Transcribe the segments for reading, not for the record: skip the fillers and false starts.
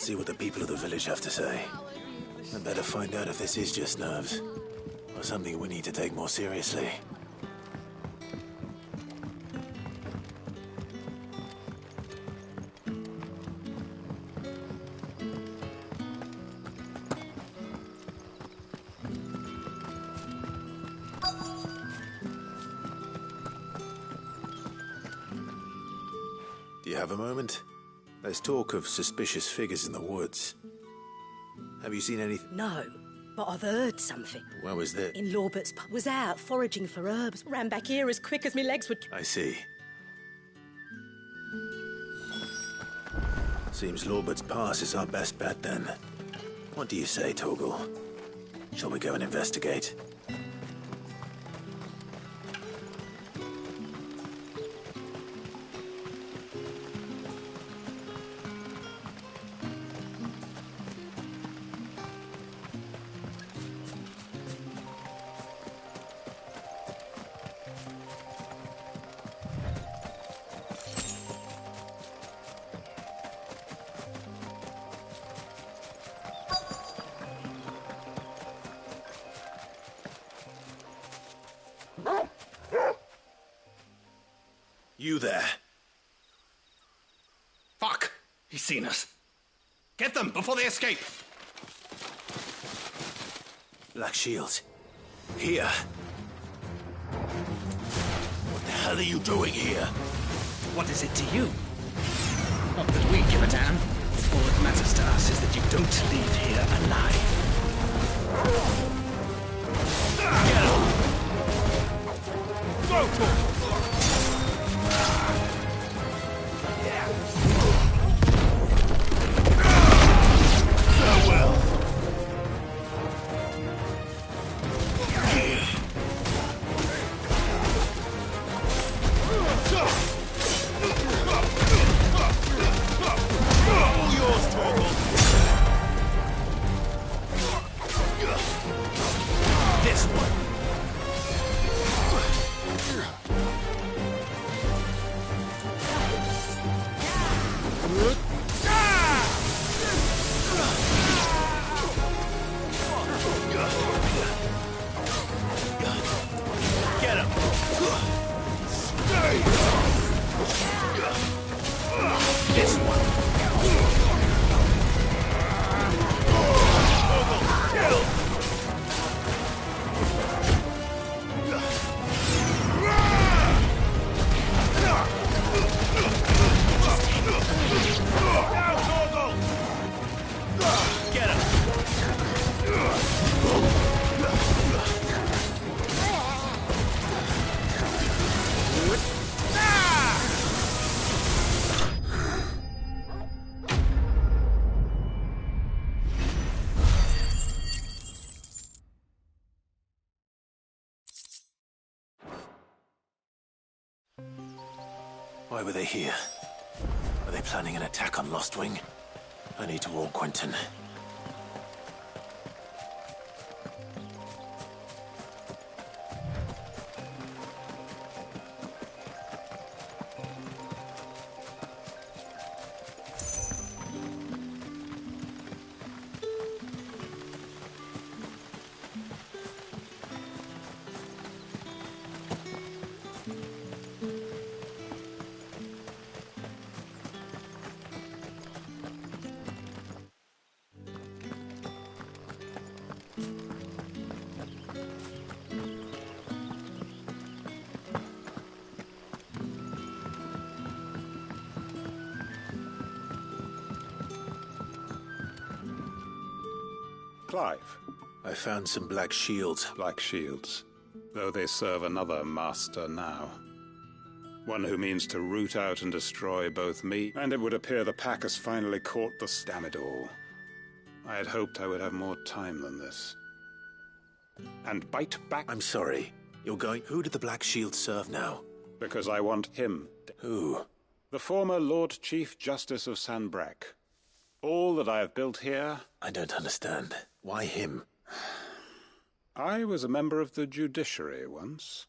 and see what the people of the village have to say. I'd better find out if this is just nerves, or something we need to take more seriously. Do you have a moment? There's talk of suspicious figures in the woods. Have you seen anything? No, but I've heard something. Where was that? In Lorbert's pub. Was out foraging for herbs. Ran back here as quick as my legs would... I see. Seems Lorbert's Pass is our best bet then. What do you say, Torgal? Shall we go and investigate? You there? Fuck! He's seen us. Get them before they escape! Black Shields. Here. What the hell are you doing here? What is it to you? Not that we give a damn. All that matters to us is that you don't leave here alive. Get him! Go, Torgal! Why were they here? Are they planning an attack on Lostwing? I need to warn Quentin. Clive. I found some black shields. Black shields, though they serve another master now. One who means to root out and destroy both me, and it would appear the pack has finally caught the Stamidor. I had hoped I would have more time than this. And bite back... I'm sorry. You're going... Who do the black shields serve now? Because I want him. Who? The former Lord Chief Justice of Sanbreque. All that I have built here... I don't understand. Why him? I was a member of the judiciary once.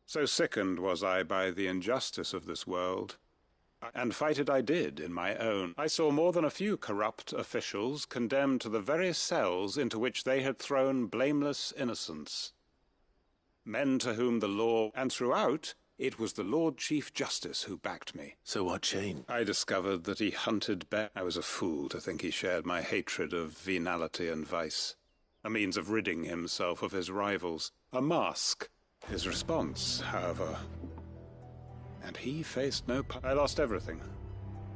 So sickened was I by the injustice of this world, And fight it I did in my own. I saw more than a few corrupt officials condemned to the very cells into which they had thrown blameless innocents. Men to whom the law, and throughout, it was the Lord Chief Justice who backed me. So what changed? I discovered that he hunted bear. I was a fool to think he shared my hatred of venality and vice. A means of ridding himself of his rivals. A mask. His response, however... And he faced no... I lost everything.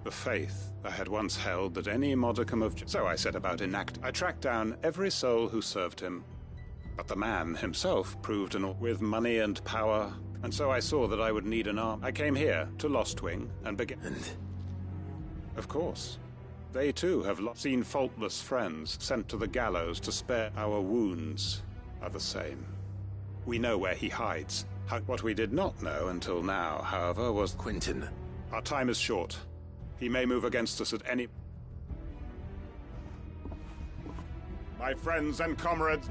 The faith I had once held that any modicum of... So I set about enacting. I tracked down every soul who served him. But the man himself proved with money and power... And so I saw that I would need an arm. I came here to Lostwing and began... And? Of course. They too have seen faultless friends sent to the gallows to spare. Our wounds are the same. We know where he hides. What we did not know until now, however, was... Quentin. Our time is short. He may move against us at any... My friends and comrades...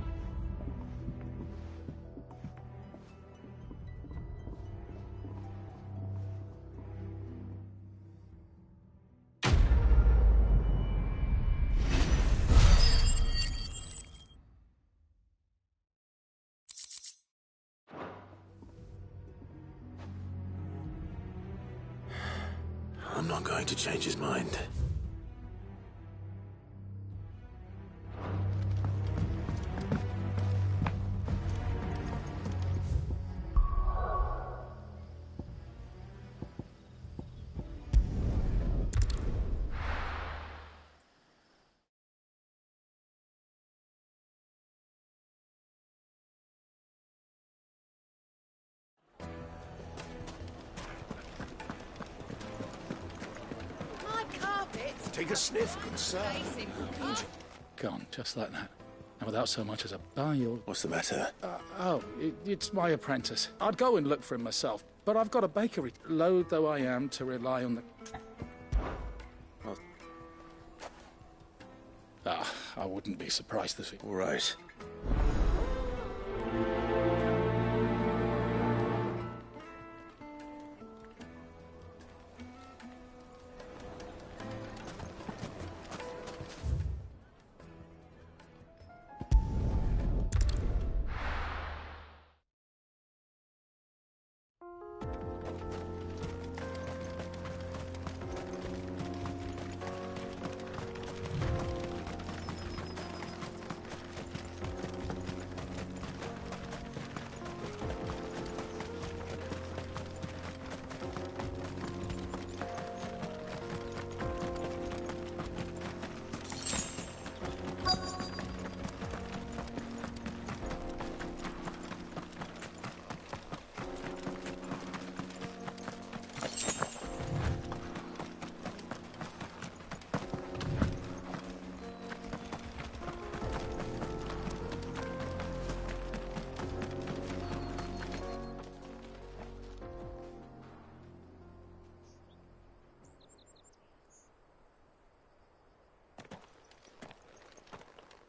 I'm not going to change his mind. Take a sniff, good sir. Gone, just like that. And without so much as a bye or... What's the matter? It's my apprentice. I'd go and look for him myself, but I've got a bakery. Loath though I am to rely on the... I wouldn't be surprised if he... All right.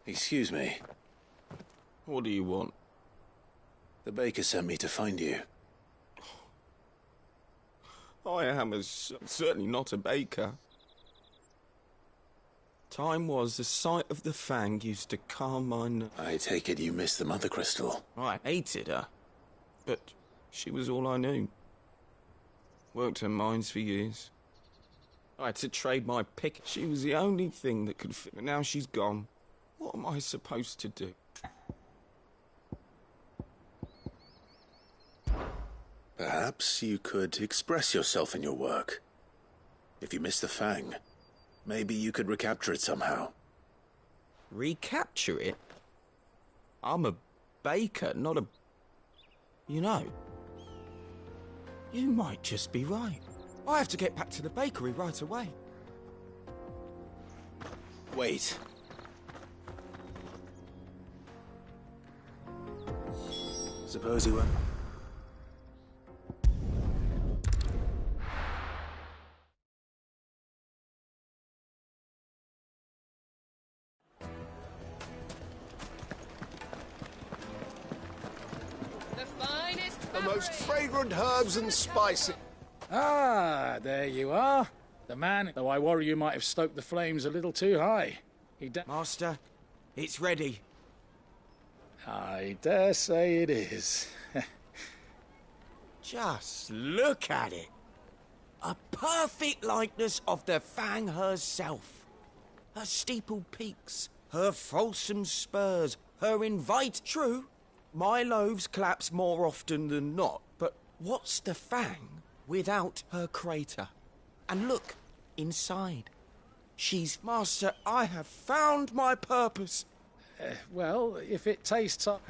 Excuse me. What do you want? The baker sent me to find you. I am certainly not a baker. Time was the sight of the fang used to calm my nerves. I take it you missed the mother crystal. I hated her, but she was all I knew. Worked her mines for years. I had to trade my pick. She was the only thing that could fit. But now she's gone. What am I supposed to do? Perhaps you could express yourself in your work. If you miss the fang, maybe you could recapture it somehow. Recapture it? I'm a baker, not a... You know, you might just be right. I have to get back to the bakery right away. Wait. Suppose he went... The most fragrant herbs and spices. Ah, there you are. The man, though I worry you might have stoked the flames a little too high. Master, it's ready. I dare say it is. Just look at it. A perfect likeness of the Fang herself. Her steeple peaks, her fulsome spurs, her invite. True, my loaves collapse more often than not, but what's the Fang without her crater? And look, inside. She's... Master, I have found my purpose. Well, if it tastes up...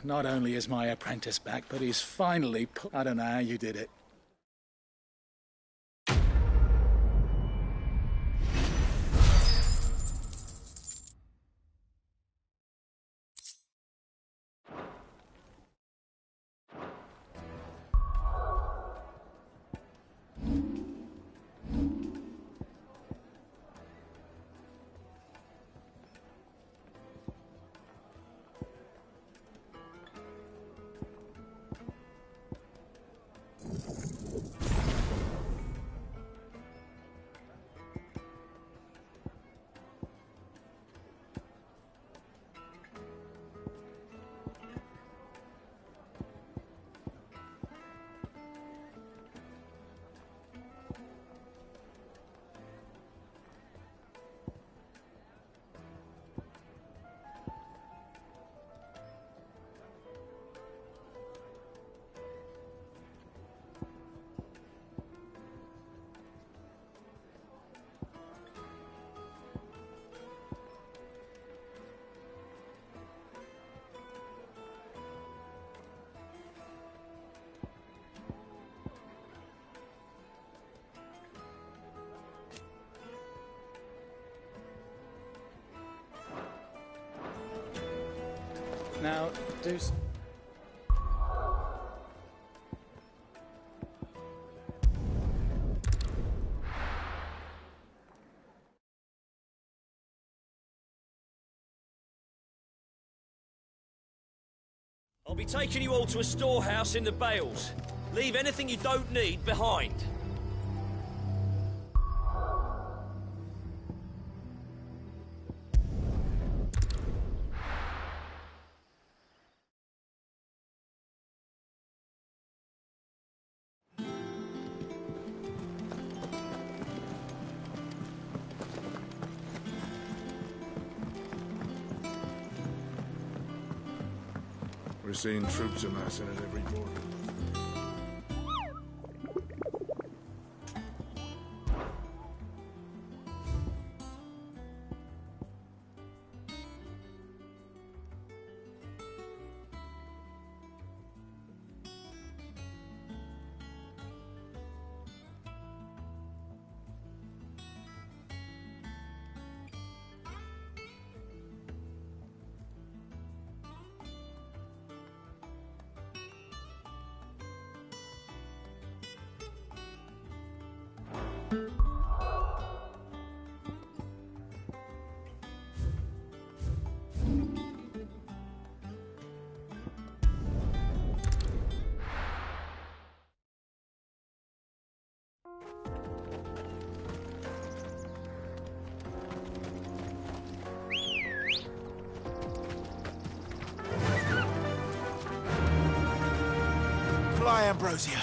not only is my apprentice back, but he's finally put... I don't know how you did it. Now, Deuce... I'll be taking you all to a storehouse in the Bales. Leave anything you don't need behind. We're seeing troops amassing at every border. Fly, Ambrosia.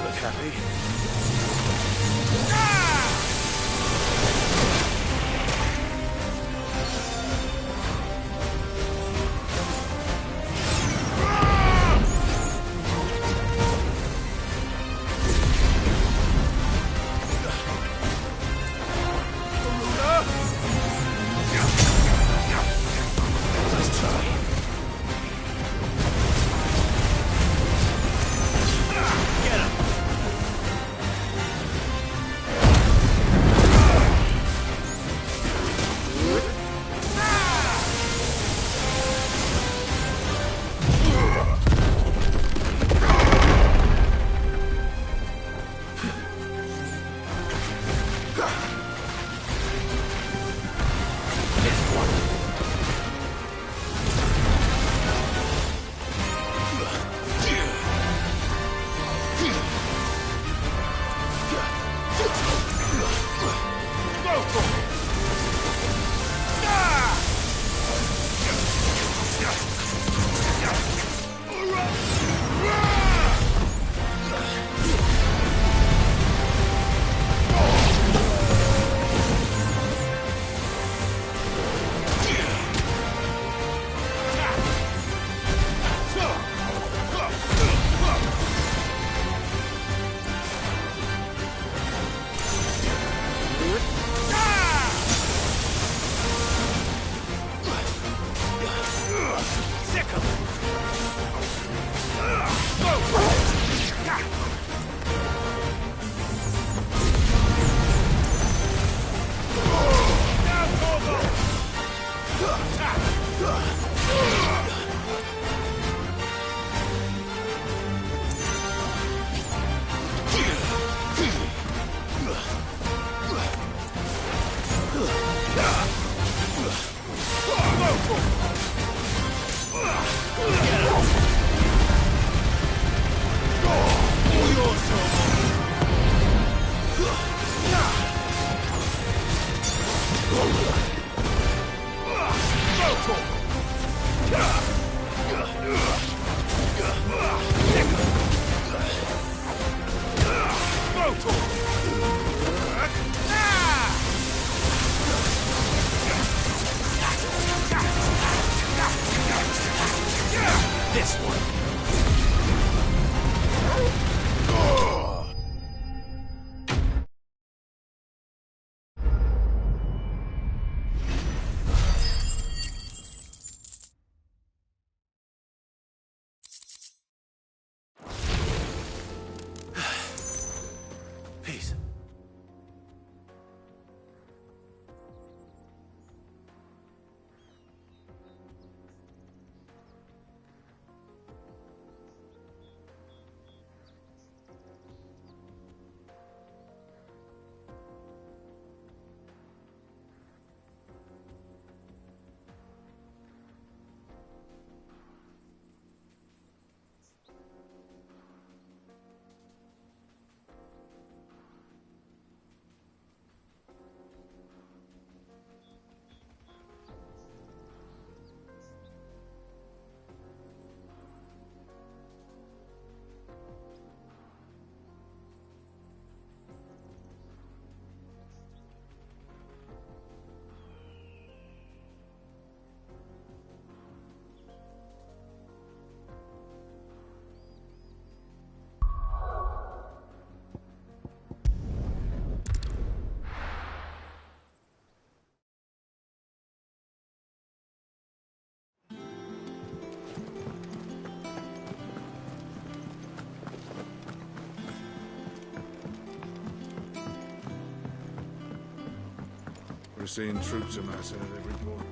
don't look happy. This one. Peace. We're seeing troops amassing at every point.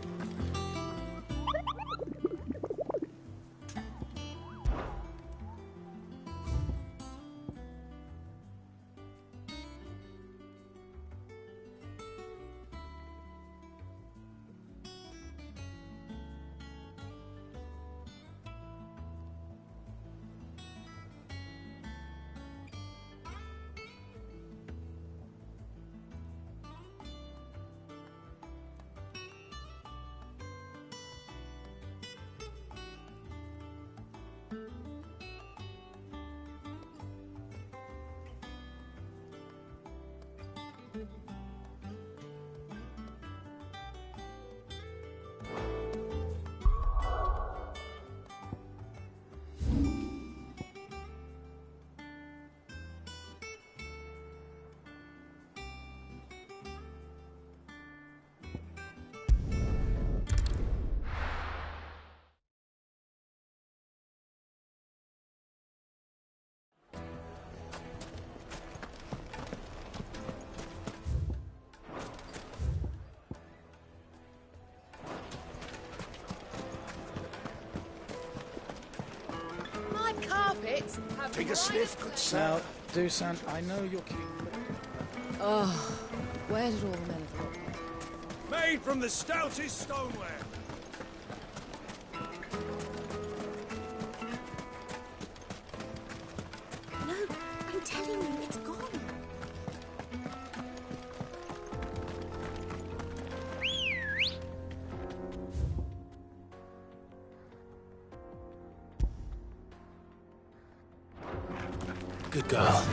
Take a sniff, good sir. Now, Dusan, I know you're keen, but... Oh, where did all the men go? Made from the stoutest stoneware. No, I'm telling you, it's gone. Good girl.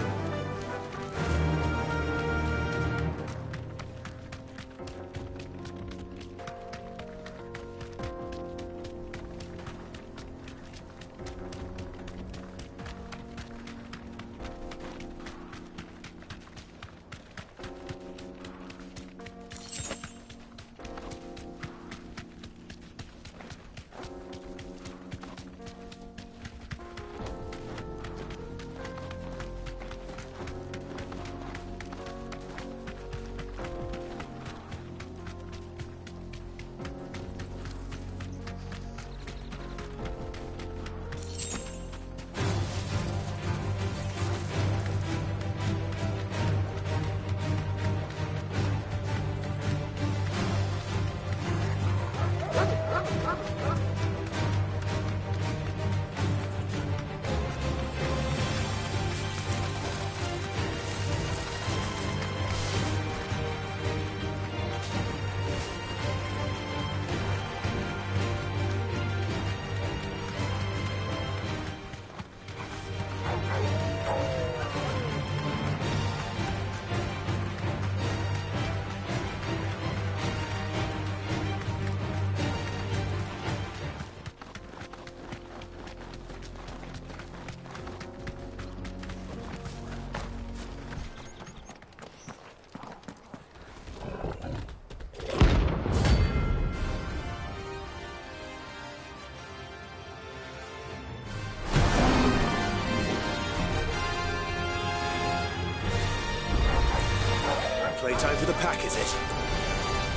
Playtime for the pack, is it?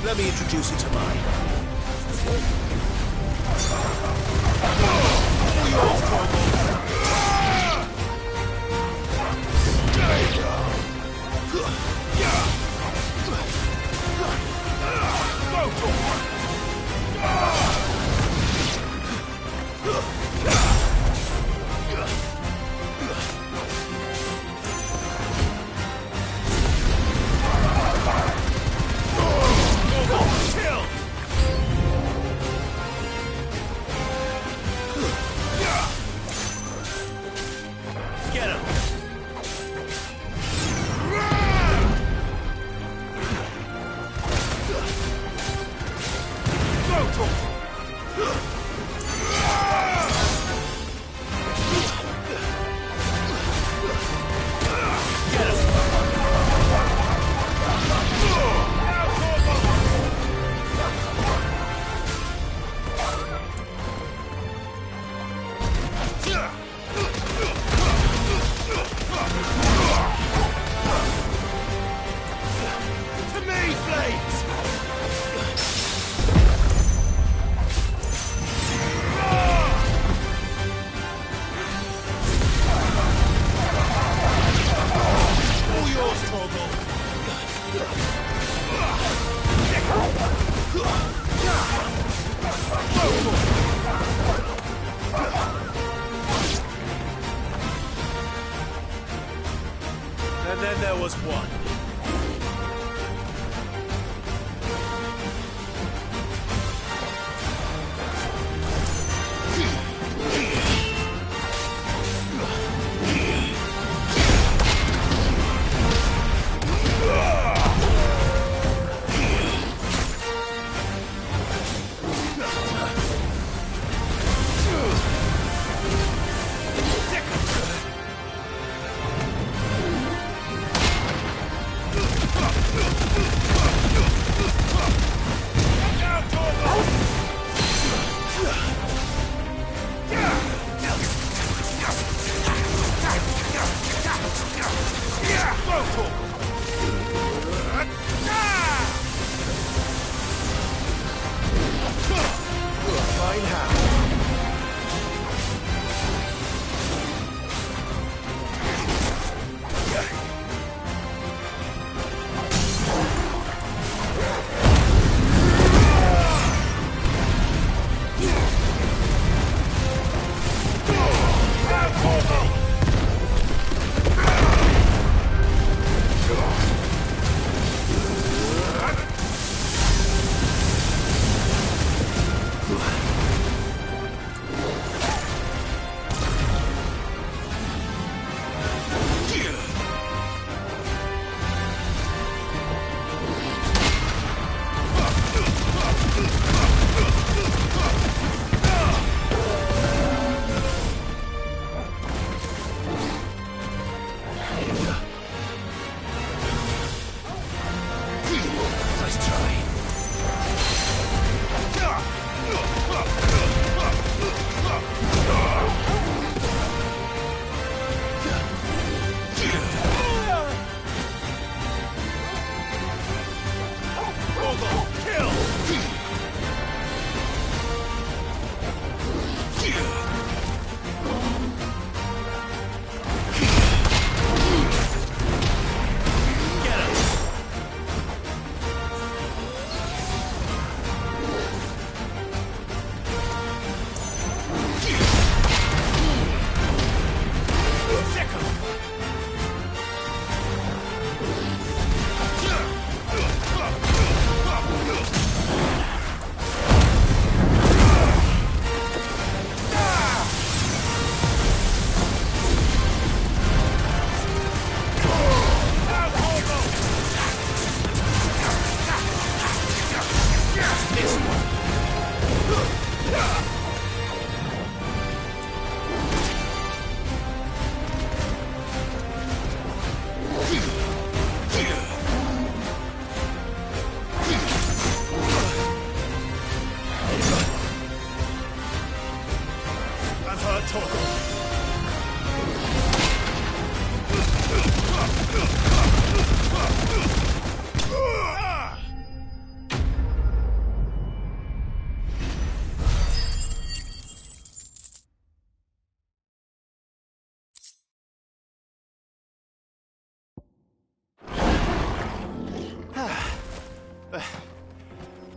Let me introduce you to mine. And then there was one.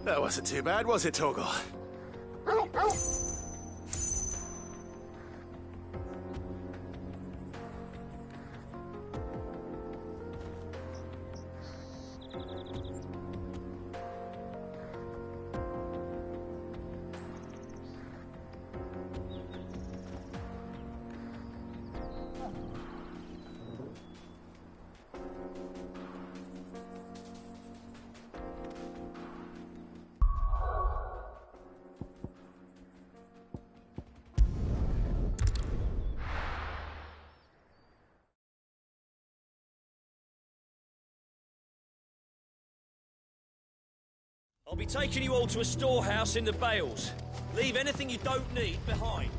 That wasn't too bad, was it, Torgal? I'll be taking you all to a storehouse in the Bales. Leave anything you don't need behind.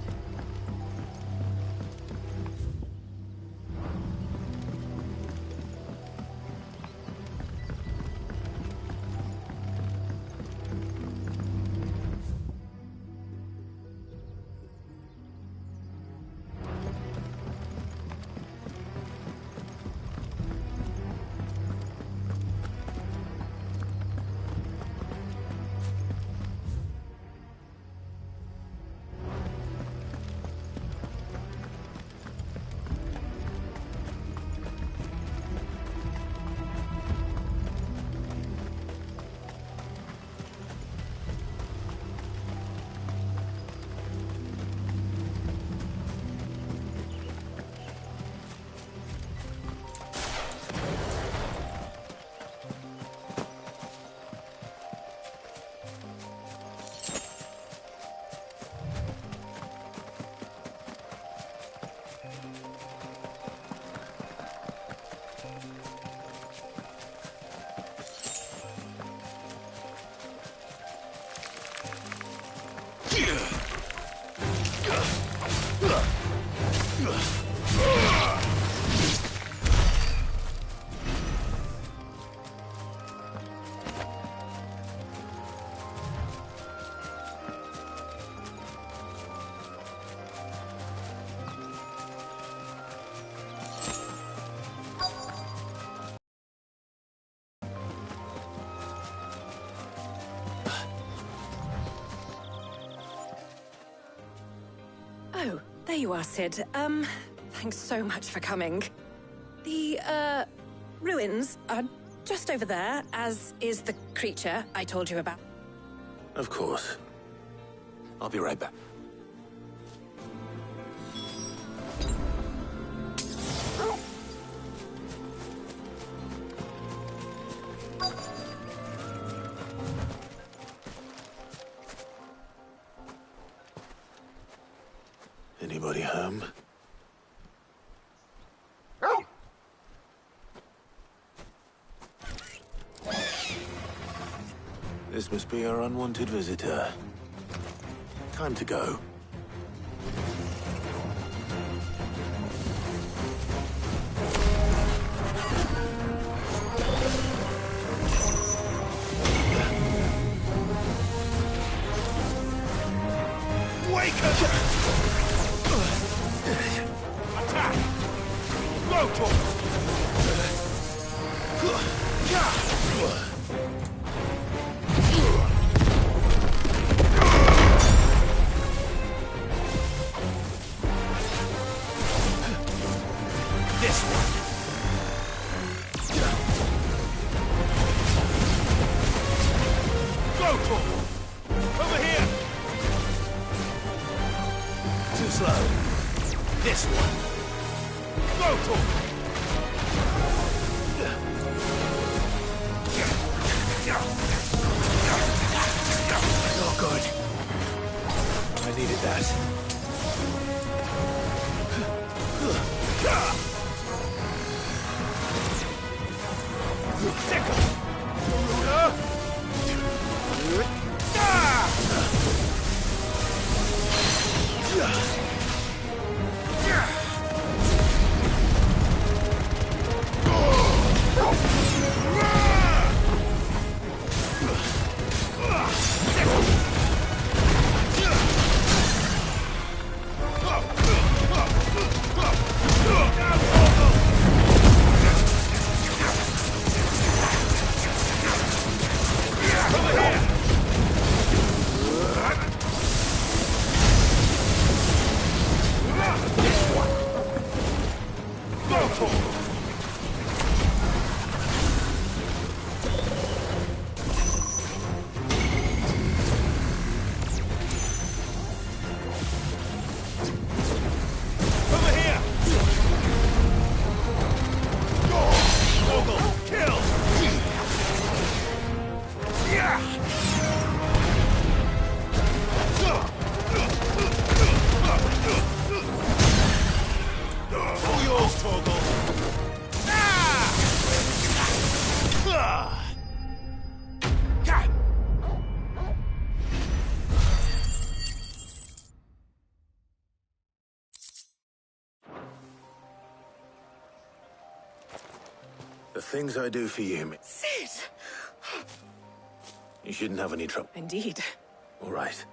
Oh, there you are, Sid. Thanks so much for coming. The, ruins are just over there, as is the creature I told you about. Of course. I'll be right back. Anybody home? This must be our unwanted visitor. Time to go. Wake up! Attack! Rotor! This one! Rotor! Over here! Too slow. This one! Rotor! Not good. I needed that. Second! The things I do for you, Sid! you shouldn't have any trouble. Indeed. All right.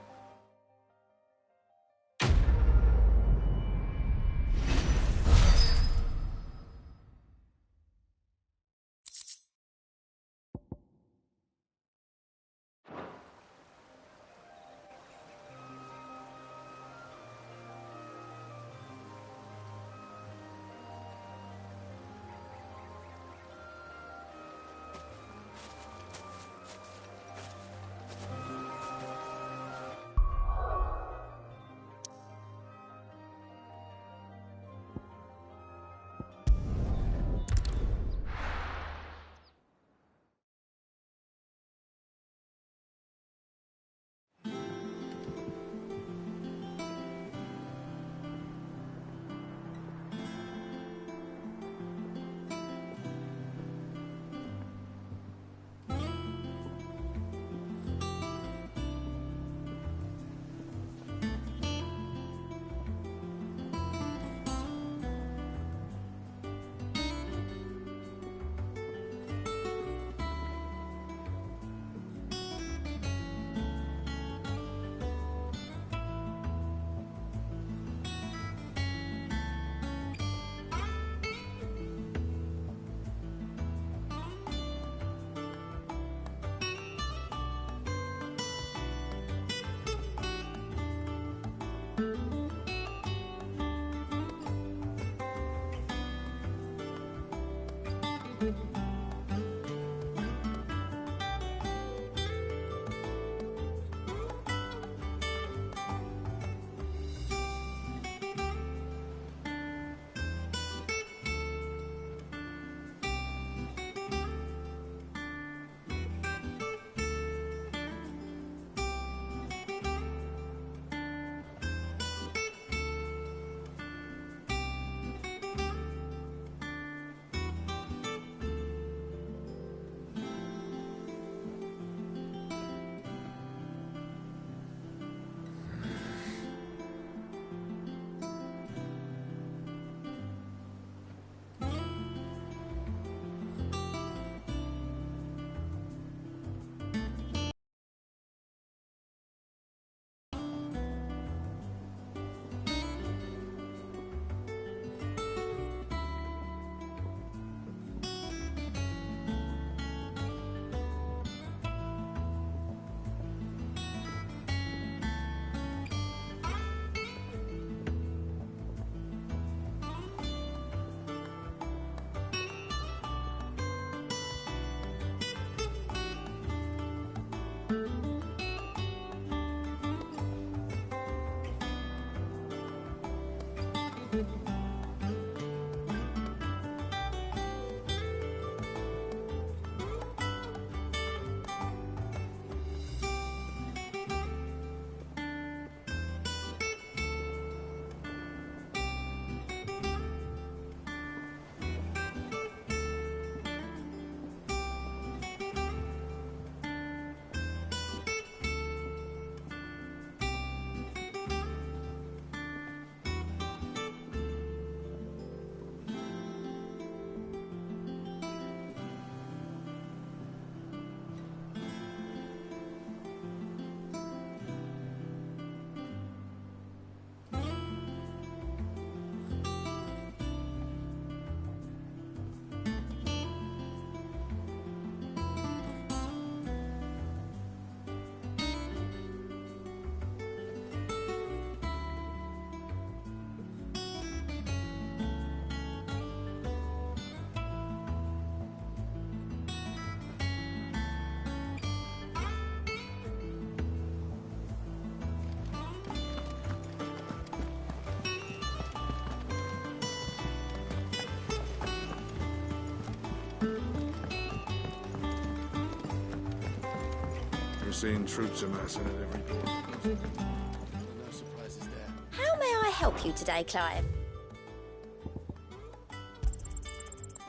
We're seeing troops amassing at every door. No surprises there. How may I help you today, Clive?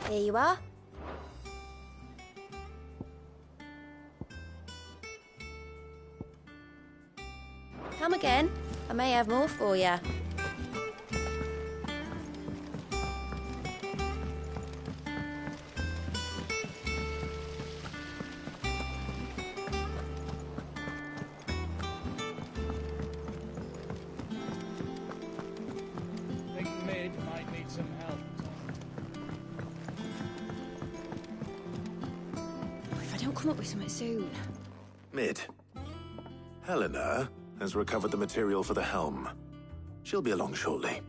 Here you are. Come again. I may have more for you. come up with something soon. Mid. Helena has recovered the material for the helm. She'll be along shortly.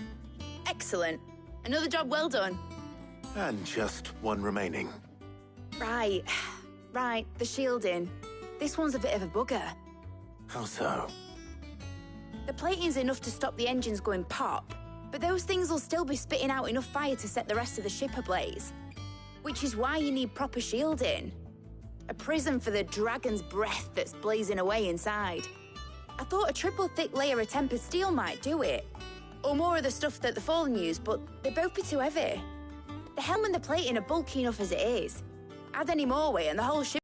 Excellent. Another job well done. And just one remaining. Right. Right, the shielding. This one's a bit of a bugger. How so? The plating's enough to stop the engines going pop, but those things will still be spitting out enough fire to set the rest of the ship ablaze. Which is why you need proper shielding. A prison for the dragon's breath that's blazing away inside. I thought a triple thick layer of tempered steel might do it. Or more of the stuff that the Fallen use, but they'd both be too heavy. The helm and the plating are bulky enough as it is. Add any more weight and the whole ship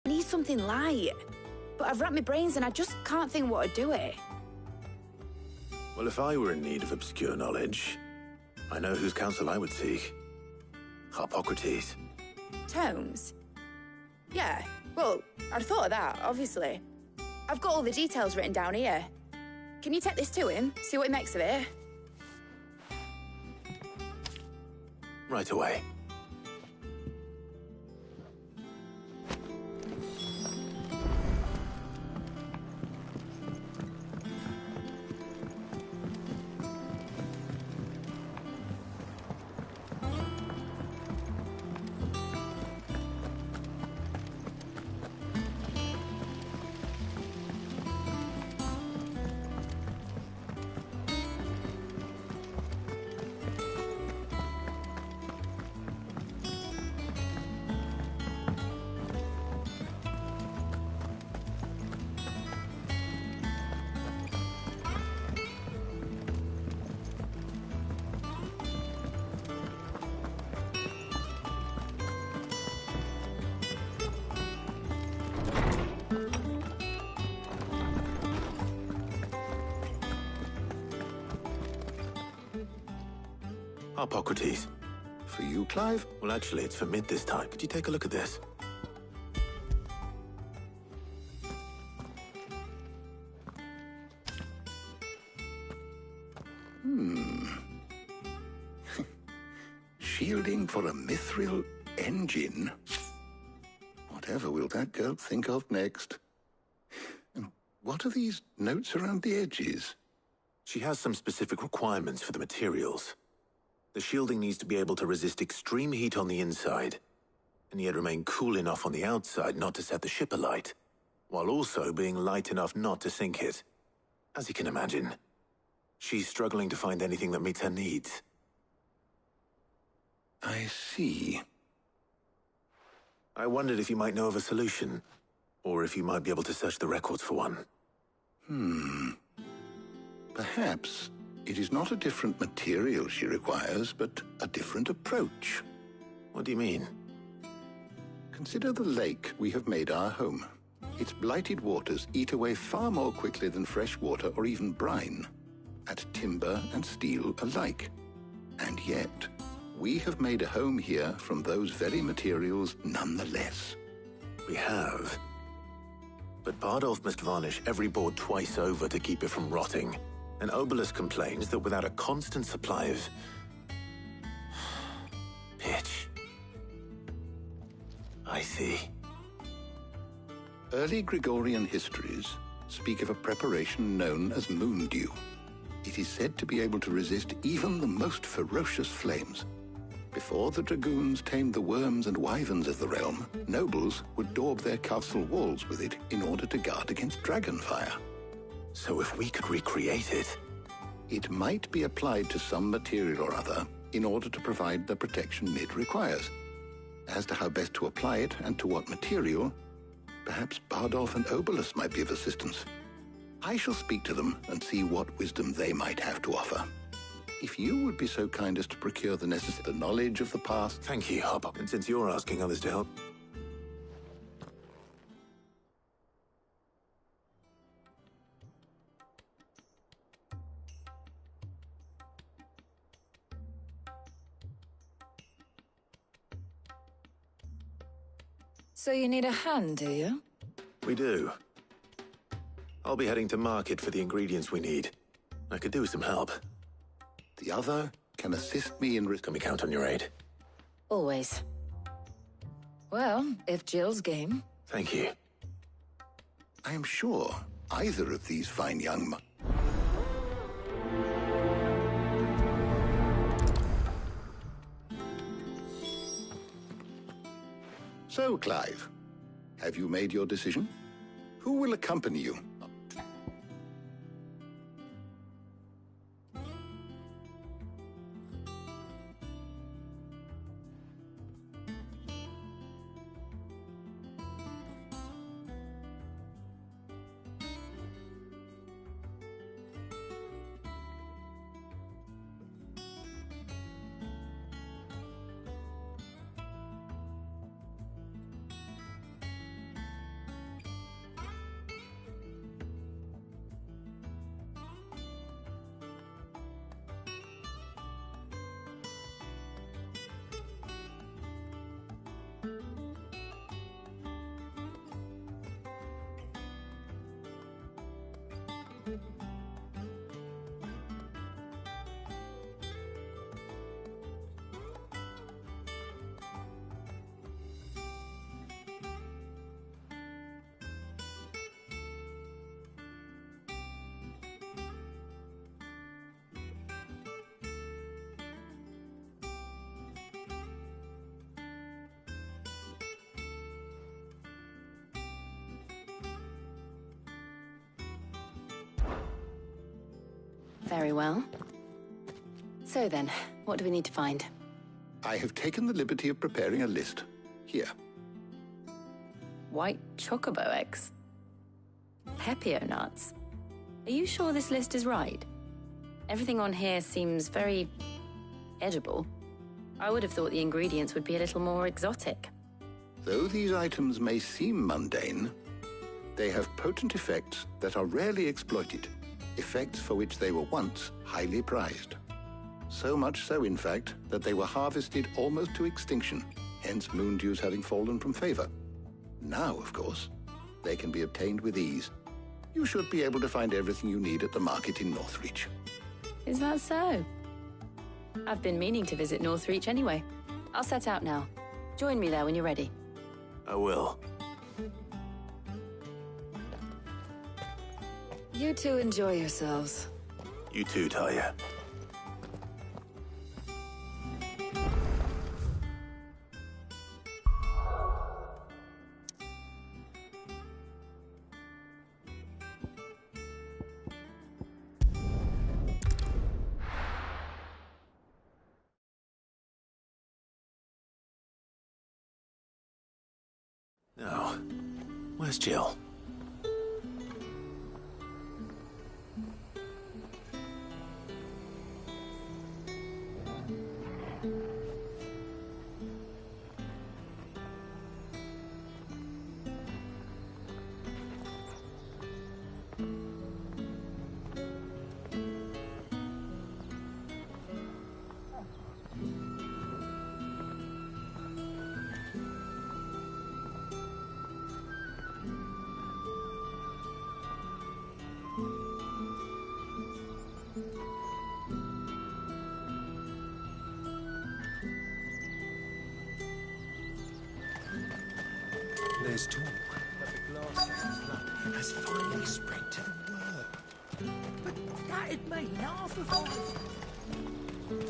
needs something light. But I've racked my brains and I just can't think what would do it. Well, if I were in need of obscure knowledge, I know whose counsel I would seek. Harpocrates. Tomes? Yeah, well, I'd thought of that, obviously. I've got all the details written down here. Can you take this to him, see what he makes of it? Right away. Harpocrates. For you, Clive? Well, actually, it's for Mid this time. Could you take a look at this? Shielding for a mithril engine? Whatever will that girl think of next? And what are these notes around the edges? She has some specific requirements for the materials. The shielding needs to be able to resist extreme heat on the inside, and yet remain cool enough on the outside not to set the ship alight, while also being light enough not to sink it. As you can imagine, she's struggling to find anything that meets her needs. I see. I wondered if you might know of a solution, or if you might be able to search the records for one. Perhaps it is not a different material she requires, but a different approach. What do you mean? Consider the lake we have made our home. Its blighted waters eat away far more quickly than fresh water or even brine, at timber and steel alike. And yet, we have made a home here from those very materials nonetheless. We have. But Bardolph must varnish every board twice over to keep it from rotting. And Obelus complains that without a constant supply of pitch. I see. Early Gregorian histories speak of a preparation known as moon dew. It is said to be able to resist even the most ferocious flames. Before the dragoons tamed the worms and wyverns of the realm, nobles would daub their castle walls with it in order to guard against dragon fire. So if we could recreate it... It might be applied to some material or other in order to provide the protection Mid requires. As to how best to apply it and to what material, perhaps Bardolph and Obelus might be of assistance. I shall speak to them and see what wisdom they might have to offer. If you would be so kind as to procure the necessary knowledge of the past... Thank you, Hop. And since you're asking others to help... So you need a hand, do you? We do. I'll be heading to market for the ingredients we need. I could do with some help. The other can assist me in... Can we count on your aid? Always. Well, if Jill's game. Thank you. I am sure either of these fine young... So, Clive, have you made your decision? Who will accompany you? Very well. So then, what do we need to find? I have taken the liberty of preparing a list. Here. White chocobo eggs. Pepio nuts. Are you sure this list is right? Everything on here seems very... edible. I would have thought the ingredients would be a little more exotic. Though these items may seem mundane, they have potent effects that are rarely exploited. Effects for which they were once highly prized. So much so, in fact, that they were harvested almost to extinction, hence moondews having fallen from favor. Now, of course, they can be obtained with ease. You should be able to find everything you need at the market in Northreach. Is that so? I've been meaning to visit Northreach anyway. I'll set out now. Join me there when you're ready. I will. You two enjoy yourselves. You too, Talia. Now, where's Jill? There's talk that the glass flood has finally spread to the world. But that'd mean half of our...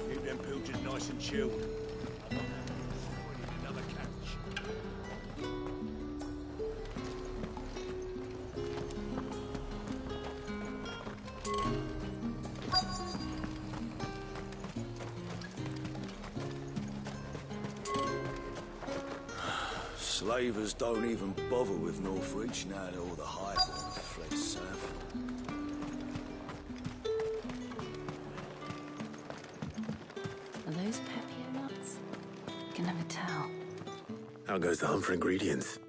Keep them pilgers nice and chilled. I need another catch. Slavers don't even bother with Northreach now that all the highborn have fled south. Are those Pepio nuts? I can never tell. How goes the hunt for ingredients?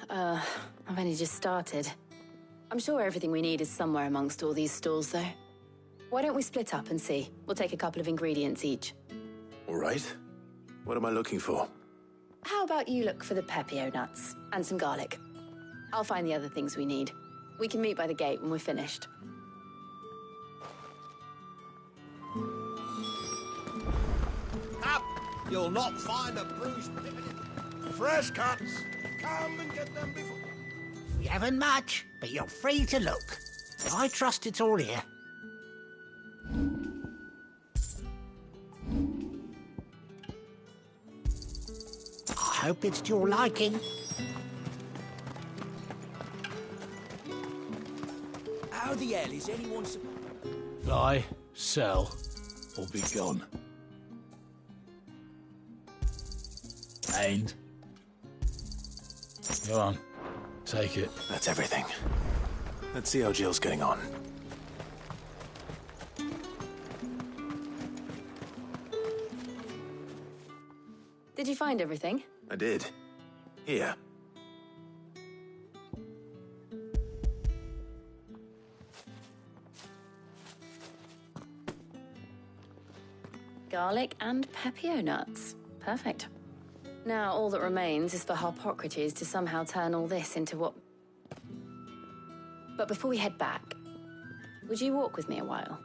I've only just started. I'm sure everything we need is somewhere amongst all these stalls, though. Why don't we split up and see? We'll take a couple of ingredients each. All right. What am I looking for? How about you look for the Pepio nuts and some garlic? I'll find the other things we need. We can meet by the gate when we're finished. Up! You'll not find a bruised... Fresh cuts. Come and get them before... We haven't much, but you're free to look. I trust it's all here. I hope it's to your liking. How the hell is anyone Buy, sell, or be gone. And go on, take it. That's everything. Let's see how Jill's getting on. Did you find everything? I did. Here. Garlic and pepio nuts. Perfect. Now all that remains is for Harpocrates to somehow turn all this into what... But before we head back, would you walk with me a while?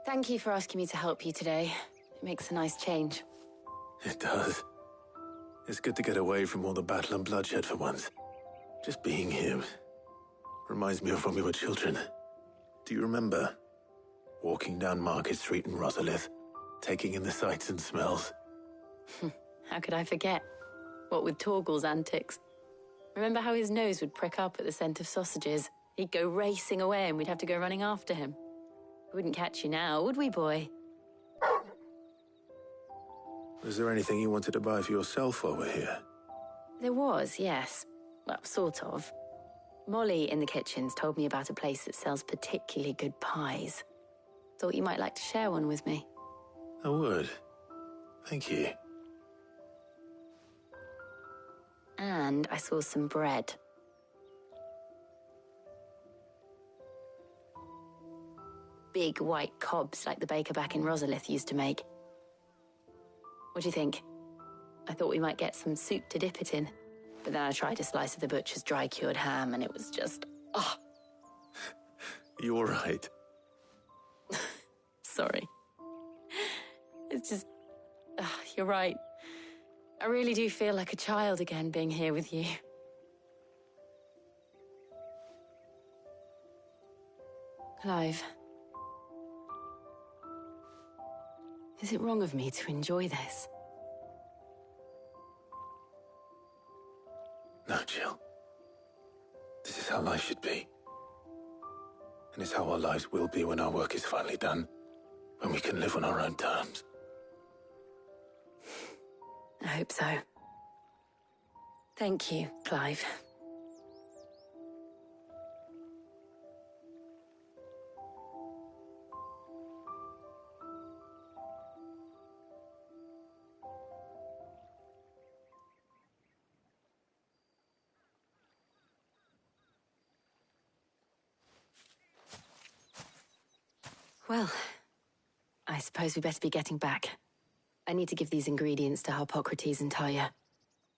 Thank you for asking me to help you today. It makes a nice change. It does. It's good to get away from all the battle and bloodshed for once. Just being here reminds me of when we were children. Do you remember? Walking down Market Street in Rosalith, taking in the sights and smells. How could I forget? What with Torgal's antics. Remember how his nose would prick up at the scent of sausages? He'd go racing away and we'd have to go running after him. We wouldn't catch you now, would we, boy? Was there anything you wanted to buy for yourself while we're here? There was, yes. Well, sort of. Molly in the kitchens told me about a place that sells particularly good pies. Thought you might like to share one with me. I would. Thank you. And I saw some bread. Big white cobs like the baker back in Rosalith used to make. What do you think? I thought we might get some soup to dip it in. But then I tried a slice of the butcher's dry-cured ham and it was just... oh. You all right? Sorry. It's just... you're right. I really do feel like a child again being here with you. Clive. Is it wrong of me to enjoy this? No, Jill. This is how life should be. And it's how our lives will be when our work is finally done. When we can live on our own terms. I hope so. Thank you, Clive. Well, I suppose we better be getting back. I need to give these ingredients to Harpocrates and Talia.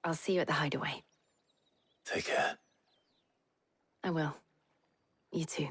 I'll see you at the hideaway. Take care. I will. You too.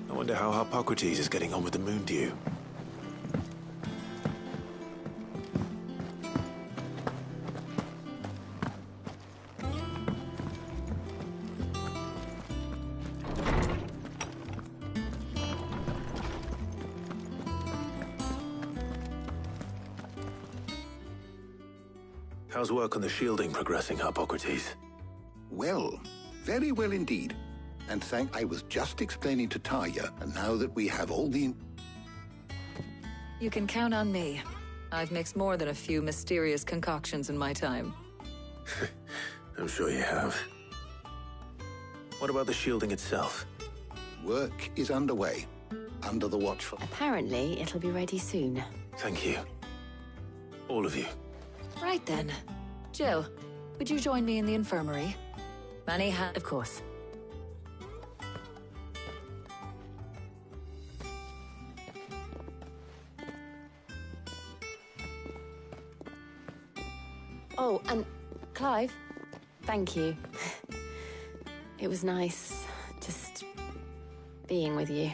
I wonder how Harpocrates is getting on with the moon dew. How's work on the shielding progressing, Harpocrates? Well, very well indeed. And I was just explaining to Talia, and now that we have all the... You can count on me. I've mixed more than a few mysterious concoctions in my time. I'm sure you have. What about the shielding itself? Work is underway, under the watchful. Apparently, it'll be ready soon. Thank you. All of you. Right then. Jill, would you join me in the infirmary? Manny of course. Oh, and Clive, thank you. It was nice just being with you.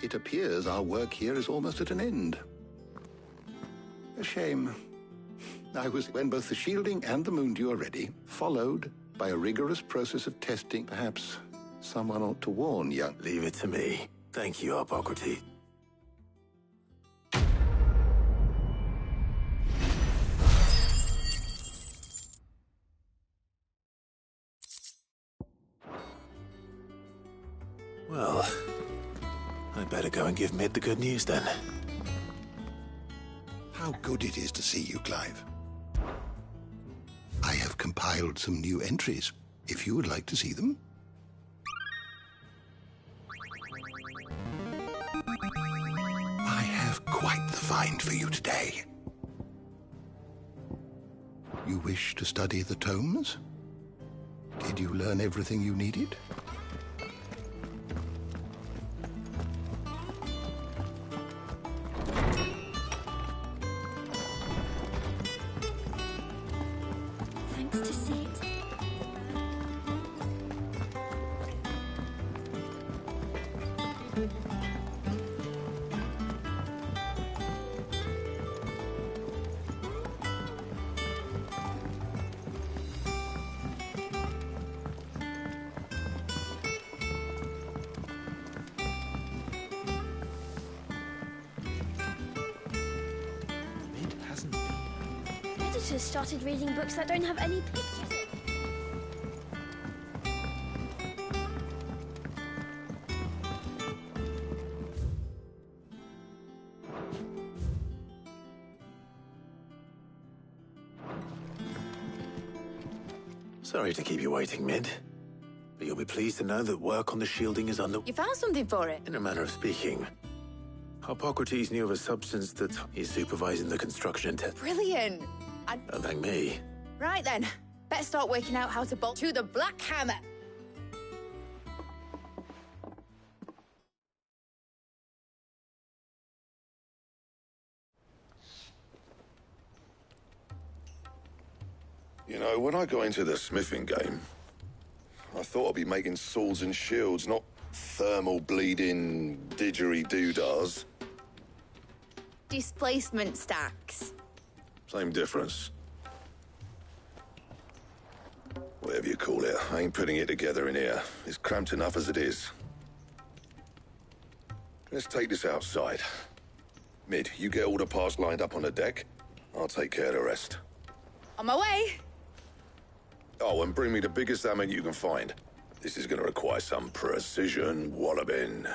It appears our work here is almost at an end. A shame. I was, when both the shielding and the moondew are ready, followed by a rigorous process of testing. Perhaps someone ought to warn young... Leave it to me. Thank you, Hippocrates. Well, I'd better go and give Mid the good news then. How good it is to see you, Clive. I have compiled some new entries, if you would like to see them. I have quite the find for you today. You wish to study the tomes? Did you learn everything you needed? Editors started reading books that don't have any pictures in. Sorry to keep you waiting, Mid. But you'll be pleased to know that work on the shielding is under... You found something for it? In a manner of speaking. Hippocrates knew of a substance that is supervising the construction and Brilliant! Don't thank me. Right then. Better start working out how to bolt to the Black Hammer. You know, when I got into the smithing game, I thought I'd be making swords and shields, not thermal bleeding didgeridoo-dahs. Displacement stacks. Same difference. Whatever you call it, I ain't putting it together in here. It's cramped enough as it is. Let's take this outside. Mid, you get all the parts lined up on the deck. I'll take care of the rest. On my way. Oh, and bring me the biggest hammer you can find. This is gonna require some precision walloping.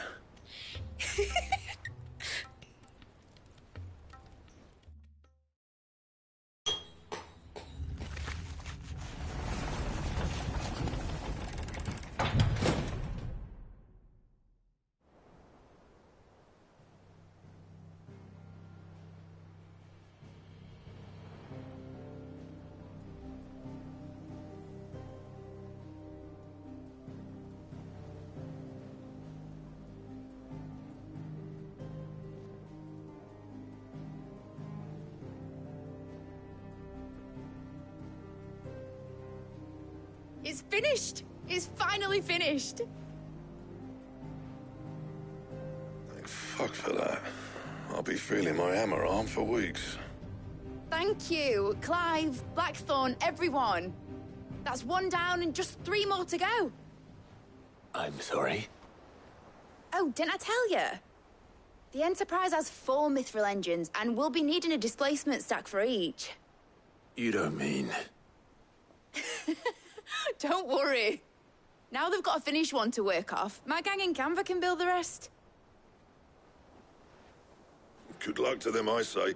It's finished! It's finally finished! Thank fuck for that. I'll be feeling my hammer arm for weeks. Thank you, Clive, Blackthorn, everyone. That's one down and just 3 more to go. I'm sorry. Oh, didn't I tell you? The Enterprise has 4 mithril engines, and we'll be needing a displacement stack for each. You don't mean... Don't worry. Now they've got a finished one to work off, my gang in Canva can build the rest. Good luck to them, I say.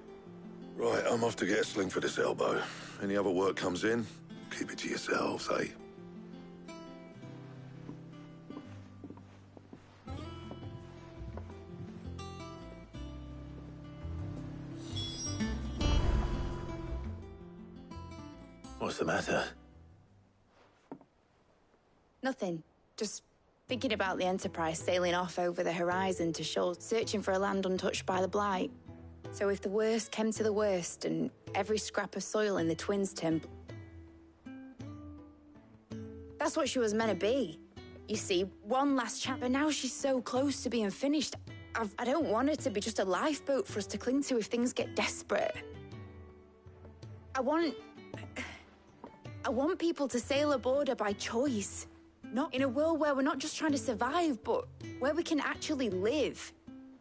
Right, I'm off to get a sling for this elbow. Any other work comes in, keep it to yourselves, eh? What's the matter? Nothing. Just thinking about the Enterprise sailing off over the horizon to shore, searching for a land untouched by the Blight. So if the worst came to the worst and every scrap of soil in the Twins turned... That's what she was meant to be. You see, one last chance, but now she's so close to being finished. I don't want her to be just a lifeboat for us to cling to if things get desperate. I want people to sail aboard her by choice. Not in a world where we're not just trying to survive, but where we can actually live.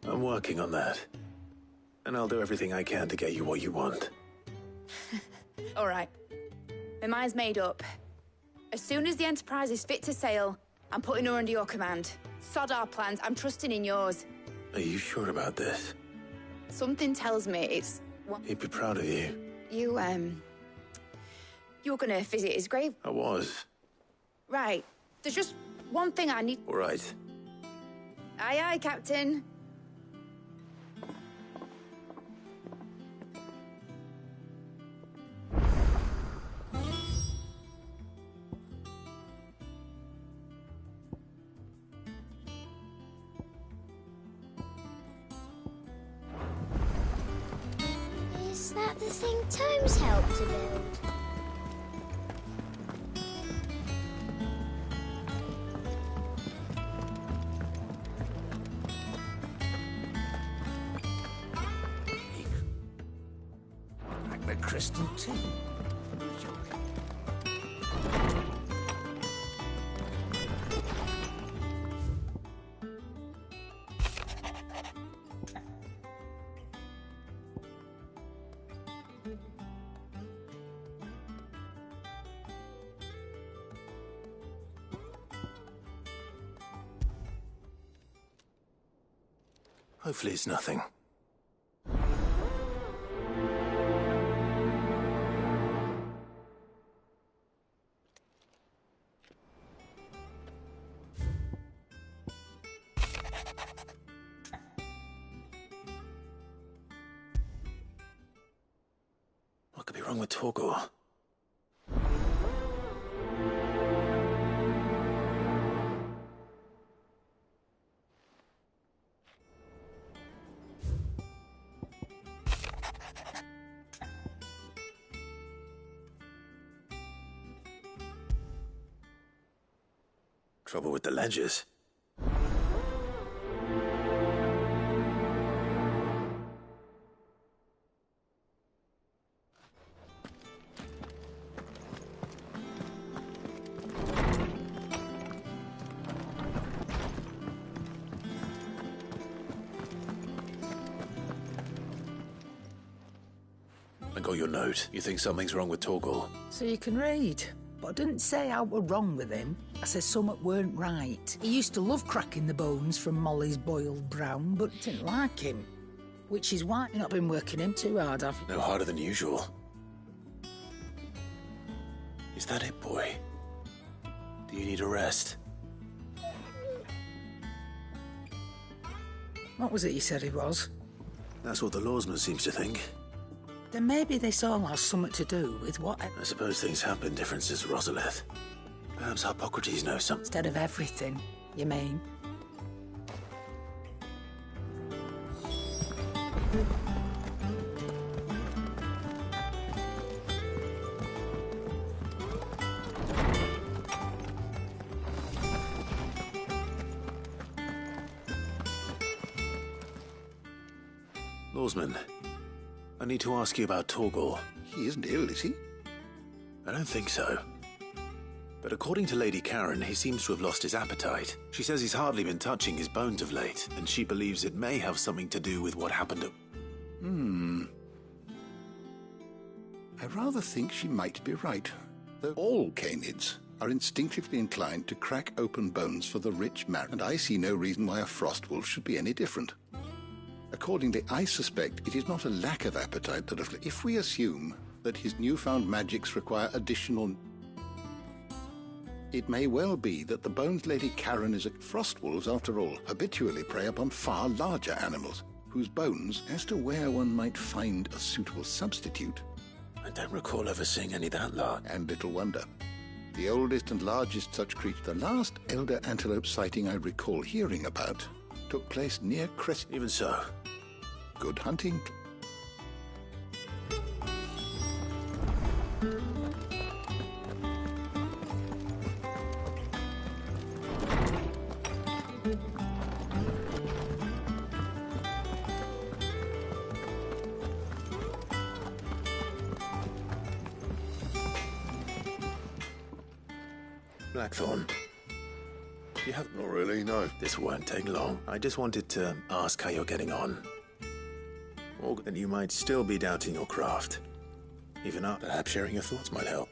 I'm working on that. And I'll do everything I can to get you what you want. All right. My mind's made up. As soon as the Enterprise is fit to sail, I'm putting her under your command. Sod our plans. I'm trusting in yours. Are you sure about this? Something tells me it's... He'd be proud of you. You're gonna visit his grave? I was. Right. There's just one thing I need... All right. Aye, aye, Captain. Is that the thing Tomes helped to build? Like the crystal too. Hopefully it's nothing. What could be wrong with Torgor? Trouble with the ledgers. I got your note. You think something's wrong with Torgor? So you can read. But I didn't say I were wrong with him. I said something weren't right. He used to love cracking the bones from Molly's boiled brown, but didn't like him. Which is why you've not been working him too hard, have you? No harder than usual. Is that it, boy? Do you need a rest? What was it you said he was? That's what the lawsman seems to think. Then maybe this all has something to do with what... I suppose things have been different since Rosalith. Perhaps Hippocrates knows something. Instead of everything, you mean? Lawsman, I need to ask you about Torgor. He isn't ill, is he? I don't think so. But according to Lady Karen, he seems to have lost his appetite. She says he's hardly been touching his bones of late, and she believes it may have something to do with what happened at... I rather think she might be right. Though all canids are instinctively inclined to crack open bones for the rich marrow, and I see no reason why a frost wolf should be any different. A Accordingly, I suspect it is not a lack of appetite that afflicts. If we assume that his newfound magics require additional... It may well be that the Bones Lady Karen is a... Frostwolves, after all, habitually prey upon far larger animals, whose bones, as to where one might find a suitable substitute... I don't recall ever seeing any that large. And little wonder. The oldest and largest such creature, the last elder antelope sighting I recall hearing about, took place near Crest. Even so. Good hunting. Blackthorn. You have... Not really, no. This won't take long. I just wanted to ask how you're getting on. Or that you might still be doubting your craft. Even up, perhaps sharing your thoughts might help.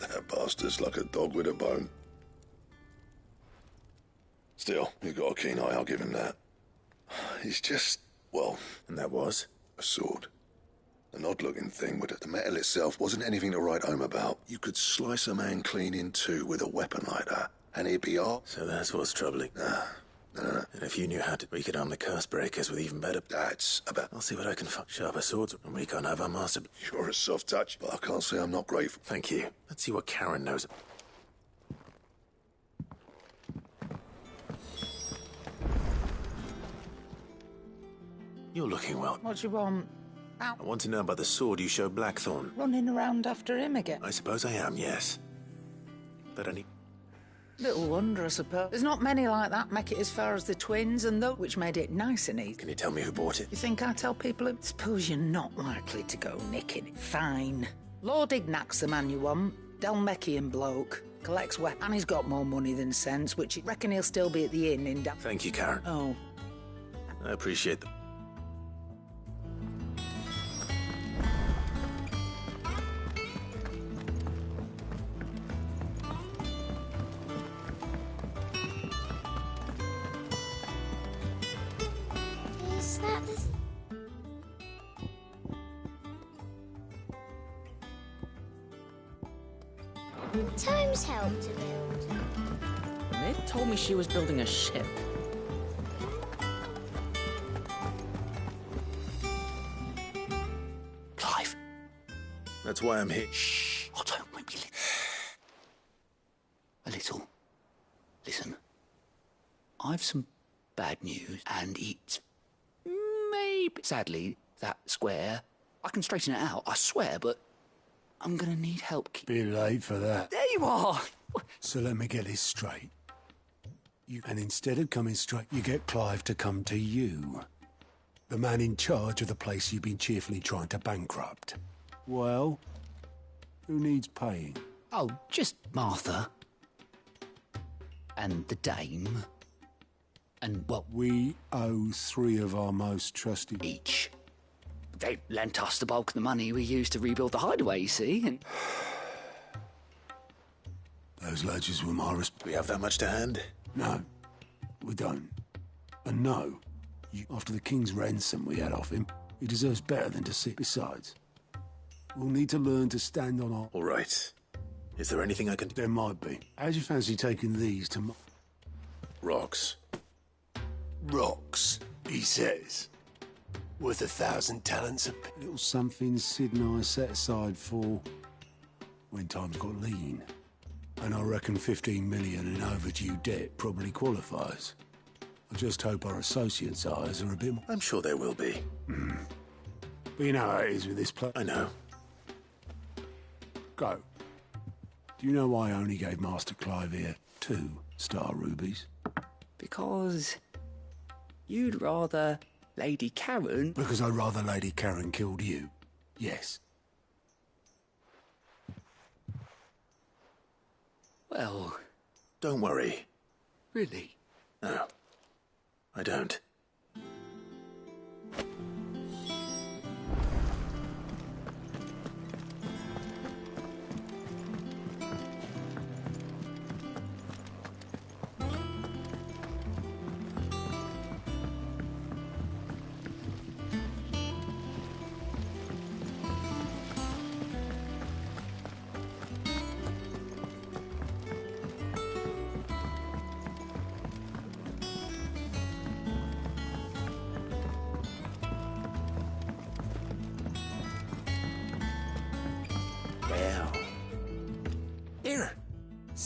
That bastard's like a dog with a bone. Still, you've got a keen eye, I'll give him that. It's just, well... And that was? A sword. An odd-looking thing, but the metal itself wasn't anything to write home about. You could slice a man clean in two with a weapon like that, and he'd be off. So that's what's troubling. Nah. No. And if you knew how to, we could arm the curse breakers with even better... That's about... I'll see what I can find. Sharper swords, and we can't have our master... You're a soft touch, but I can't say I'm not grateful. Thank you. Let's see what Karen knows. You're looking well. What do you want? I want to know about the sword you showed Blackthorn. Running around after him again? I suppose I am, yes. But any... Little wonder, I suppose. There's not many like that make it as far as the twins, and though, which made it nice and easy. Can you tell me who bought it? You think I tell people who... Suppose you're not likely to go nicking it. Fine. Lord Ignac's the man you want. Delmeckian bloke. Collects weapons. And he's got more money than sense, which I reckon he'll still be at the inn in... Thank you, Karen. Oh. I appreciate that. Times help to build. Mid told me she was building a ship. Clive. That's why I'm here. Shh. Oh, don't make me a little. Listen. I've some bad news, and it's maybe... Sadly, that square... I can straighten it out, I swear, but... I'm gonna need help. Bit late for that. There you are! So let me get this straight. And instead of coming straight, you get Clive to come to you. The man in charge of the place you've been cheerfully trying to bankrupt. Well, who needs paying? Oh, just Martha. And the dame. And, well... We owe 3 of our most trusted... Each. They lent us the bulk of the money we used to rebuild the hideaway, you see, and... Those ledgers were my resp... Do we have that much to hand? No, we don't. And no, after the king's ransom we had off him, he deserves better than to sit. Besides, we'll need to learn to stand on our... All right. Is there anything I can do? There might be. How'd you fancy taking these to... Rocks. Rocks, he says. Worth 1,000 talents a little something Sid and I set aside for when times got lean. And I reckon 15 million in overdue debt probably qualifies. I just hope our associates' eyes are a bit more... I'm sure there will be. But you know how it is with this place. I know. Go. Do you know why I only gave Master Clive here 2 star rubies? Because you'd rather Lady Karen... Because I'd rather Lady Karen killed you. Yes. Well... Don't worry. Really? No. I don't.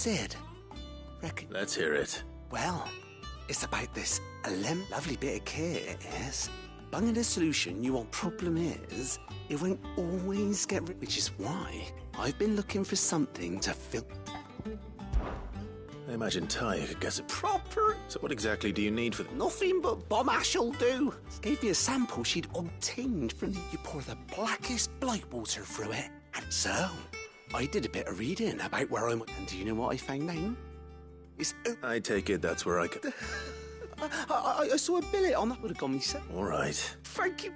Sid, Let's hear it. well, it's about this lovely bit of kit, yes? Bunging a solution you want. Problem is, it won't always get rid, which is why I've been looking for something to fill. I imagine Tyre could guess it proper. So what exactly do you need for... Nothing but bomb ash'll do. Gave me a sample she'd obtained from the... You pour the blackest blight water through it. And so, I did a bit of reading about where I'm... And do you know what I found now? It's... I take it that's where I could... I saw a billet on that. Would have gone myself. All right. Thank you.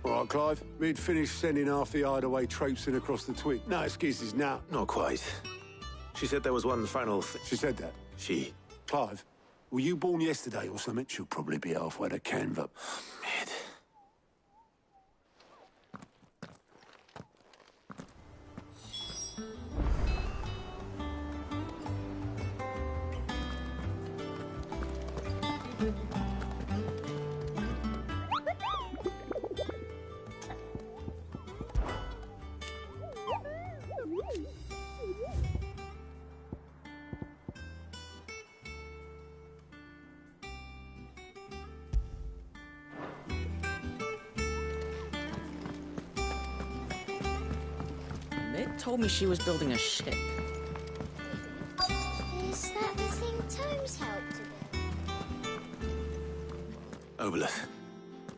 All right, Clive. We'd finished sending half the hideaway traipsing across the twig. No excuses now. Not quite. She said there was one final thing. She said that? She. Clive, were you born yesterday or something? She'll probably be halfway to Canva. Mid. Mid told me she was building a ship. Is that the thing Tomes helped to build? Obelith.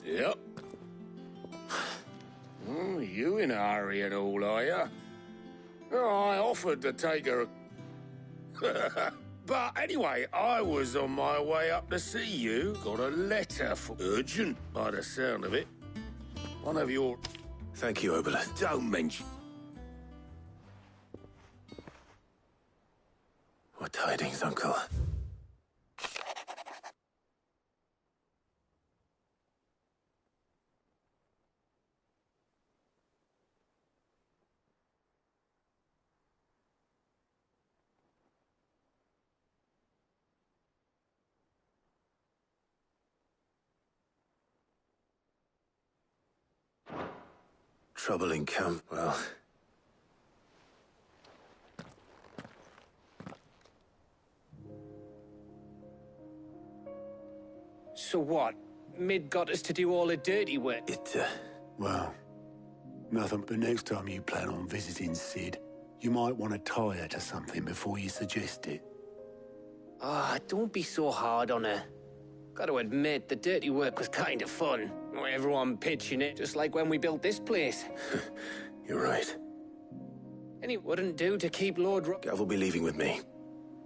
Yep. You in a hurry and all, are you? I offered to take her... But anyway, I was on my way up to see you. Got a letter for... Urgent, by the sound of it. One of your... Thank you, Obelith. Don't mention... What tidings, Uncle? Trouble in camp, well... So what? Mid got us to do all the dirty work? Well, nothing but next time you plan on visiting Sid, you might want to tie her to something before you suggest it. Ah, don't be so hard on her. Gotta admit, the dirty work was kind of fun. Everyone pitching it, just like when we built this place. You're right. And it wouldn't do to keep Lord Gav will be leaving with me.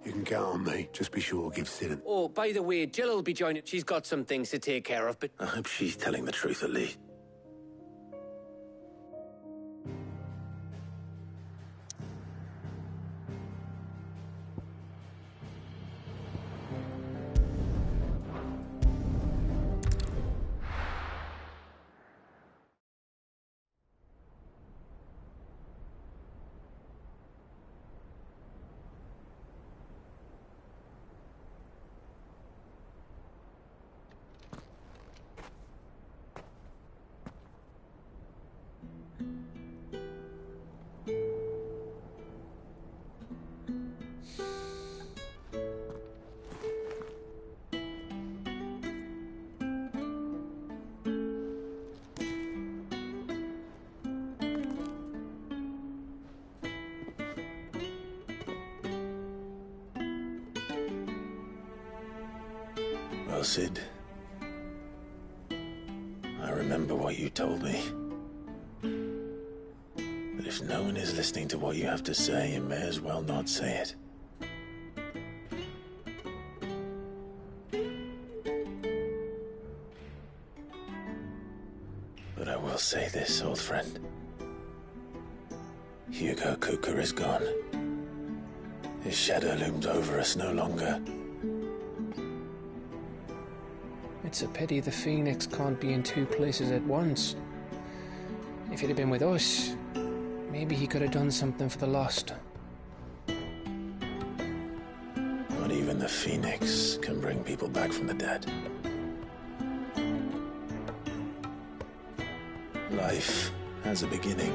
You can count on me. Just be sure to give Sid an... Oh, by the way, Jill will be joining. She's got some things to take care of, but... I hope she's telling the truth at least. Well, Sid, I remember what you told me. But if no one is listening to what you have to say, you may as well not say it. But I will say this, old friend. Hugo Kuka is gone. His shadow looms over us no longer. It's a pity the Phoenix can't be in two places at once. If he'd have been with us, maybe he could have done something for the lost. Not even the Phoenix can bring people back from the dead. Life has a beginning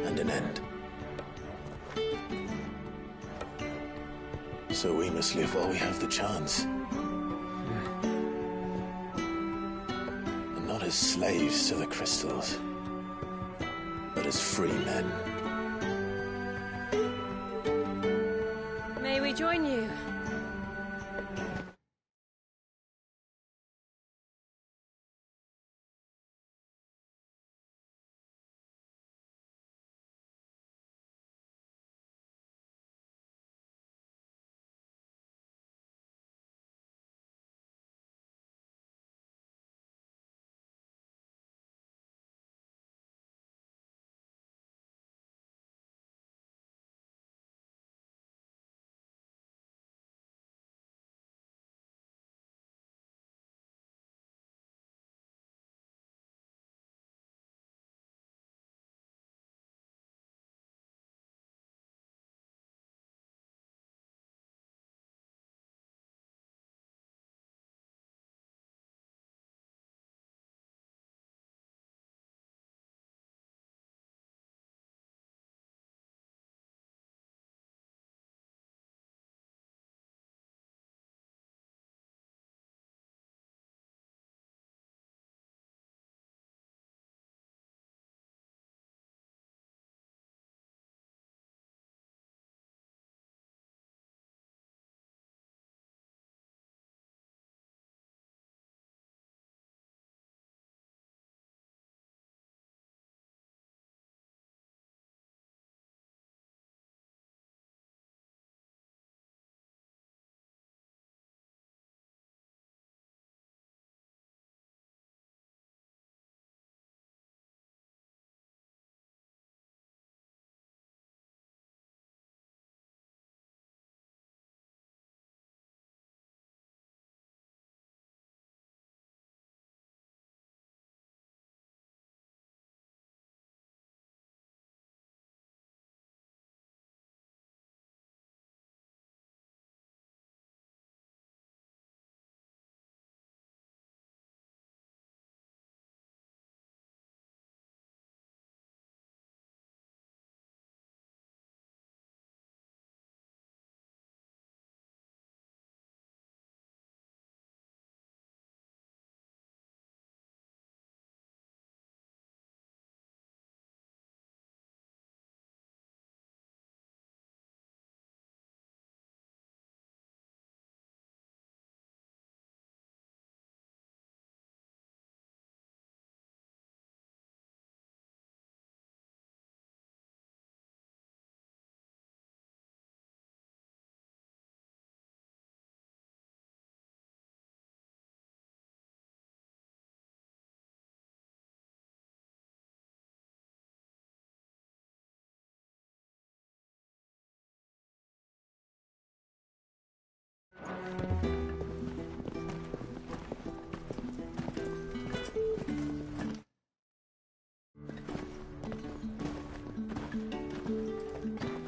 and an end. So we must live while we have the chance. And not as slaves to the crystals, but as free men. May we join you?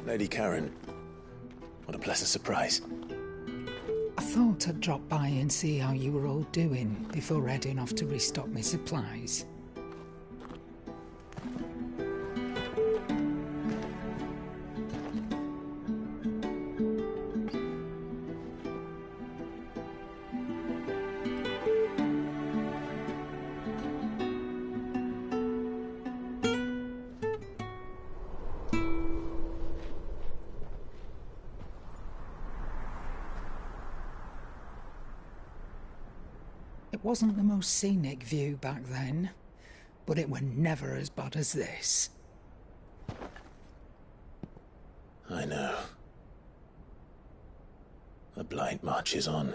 Lady Karen, what a pleasant surprise. I thought I'd drop by and see how you were all doing before heading off to restock my supplies. It wasn't the most scenic view back then, but it were never as bad as this. I know. The Blight marches on.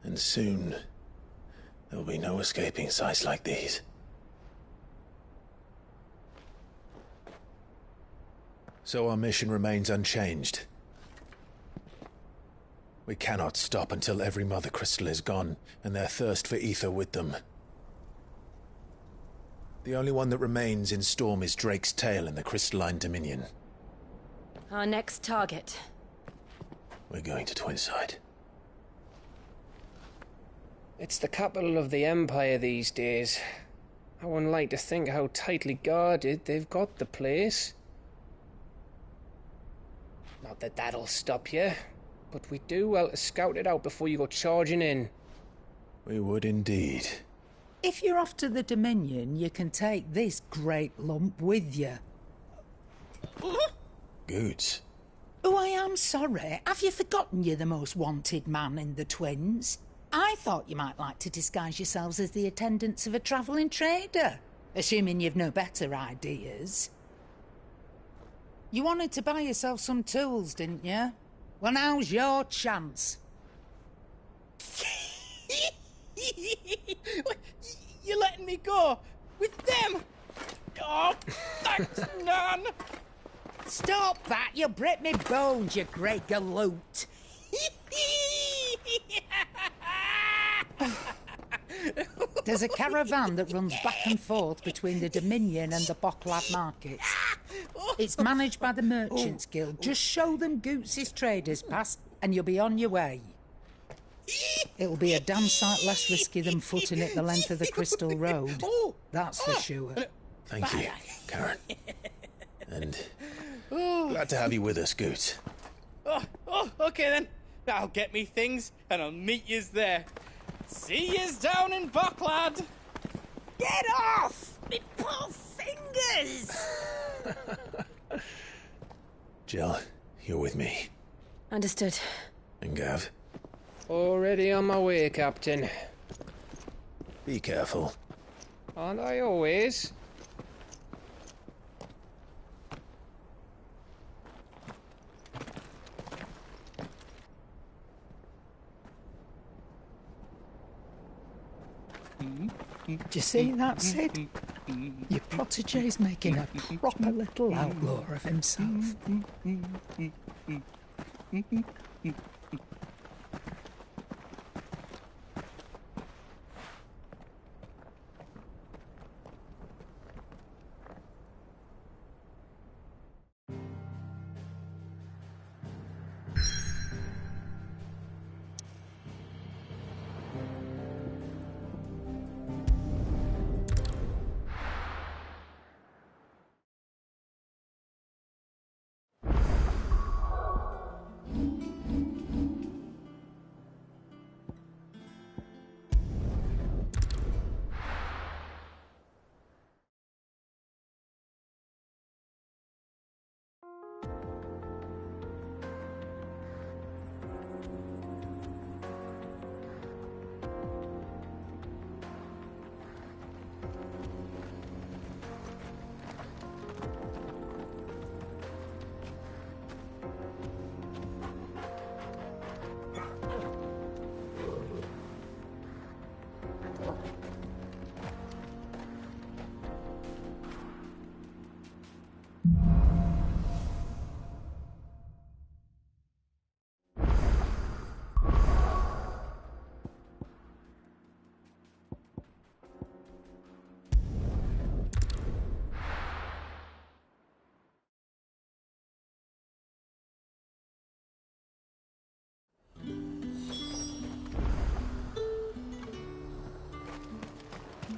And soon, There'll be no escaping sights like these. So our mission remains unchanged. We cannot stop until every Mother Crystal is gone, and their thirst for ether with them. The only one that remains in Storm is Drake's tail in the Crystalline Dominion. Our next target. We're going to Twinside. It's the capital of the Empire these days. I wouldn't like to think how tightly guarded they've got the place. Not that that'll stop you, but we do well to scout it out before you go charging in. We would indeed. If you're off to the Dominion, you can take this great lump with you. Goods. Oh, I am sorry. Have you forgotten you're the most wanted man in the Twins? I thought you might like to disguise yourselves as the attendants of a travelling trader, assuming you've no better ideas. You wanted to buy yourself some tools, didn't you? Well, now's your chance. You're letting me go? With them? Oh, thanks, Nan! Stop that! You'll break me bones, you great galoot! There's a caravan that runs back and forth between the Dominion and the Bocklad markets. It's managed by the Merchants Guild. Just show them Goots' traders pass and you'll be on your way. It'll be a damn sight less risky than footing it the length of the Crystal Road. That's for sure. Thank you, Karen. And glad to have you with us, Goots. Okay then. I'll get me things and I'll meet yous there. See yous down in Bocklad. Get off! Me poor fingers! Jill, you're with me. Understood. And Gav? Already on my way, Captain. Be careful. Aren't I always? Do you see that, Sid? Your protege's making a proper little outlaw of himself.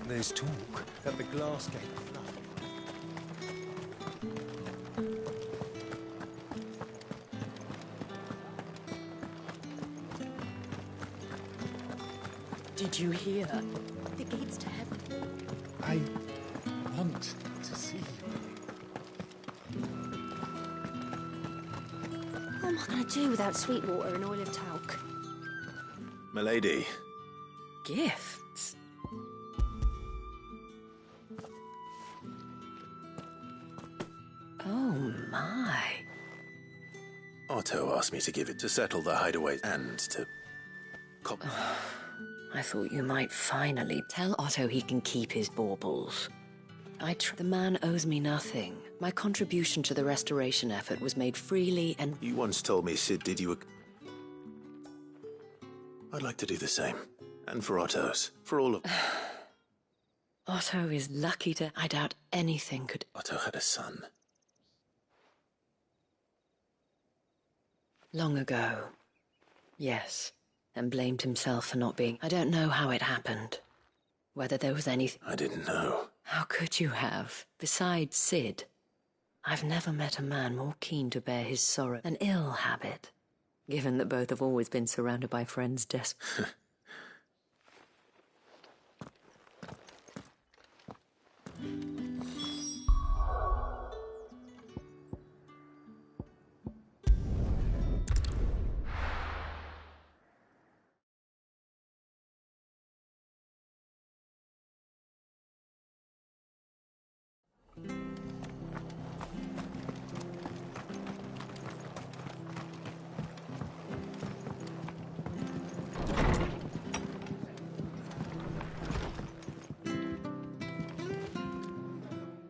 There's talk that the glass gate flood. Did you hear? The gates to heaven. I want to see you. What am I going to do without Sweetwater and Oil of Talc? Milady. Gifts? Oh, my. Otto asked me to give it to settle the hideaway and to... I thought you might finally tell Otto he can keep his baubles. The man owes me nothing. My contribution to the restoration effort was made freely and... You once told me Sid did you a... I'd like to do the same. And for Otto's. For all of... Otto is lucky to... I doubt anything could... Otto had a son. Long ago. Yes. And blamed himself for not being... I don't know how it happened. Whether there was anything... I didn't know. How could you have? Besides Sid, I've never met a man more keen to bear his sorrow. An ill habit, given that both have always been surrounded by friends desperate.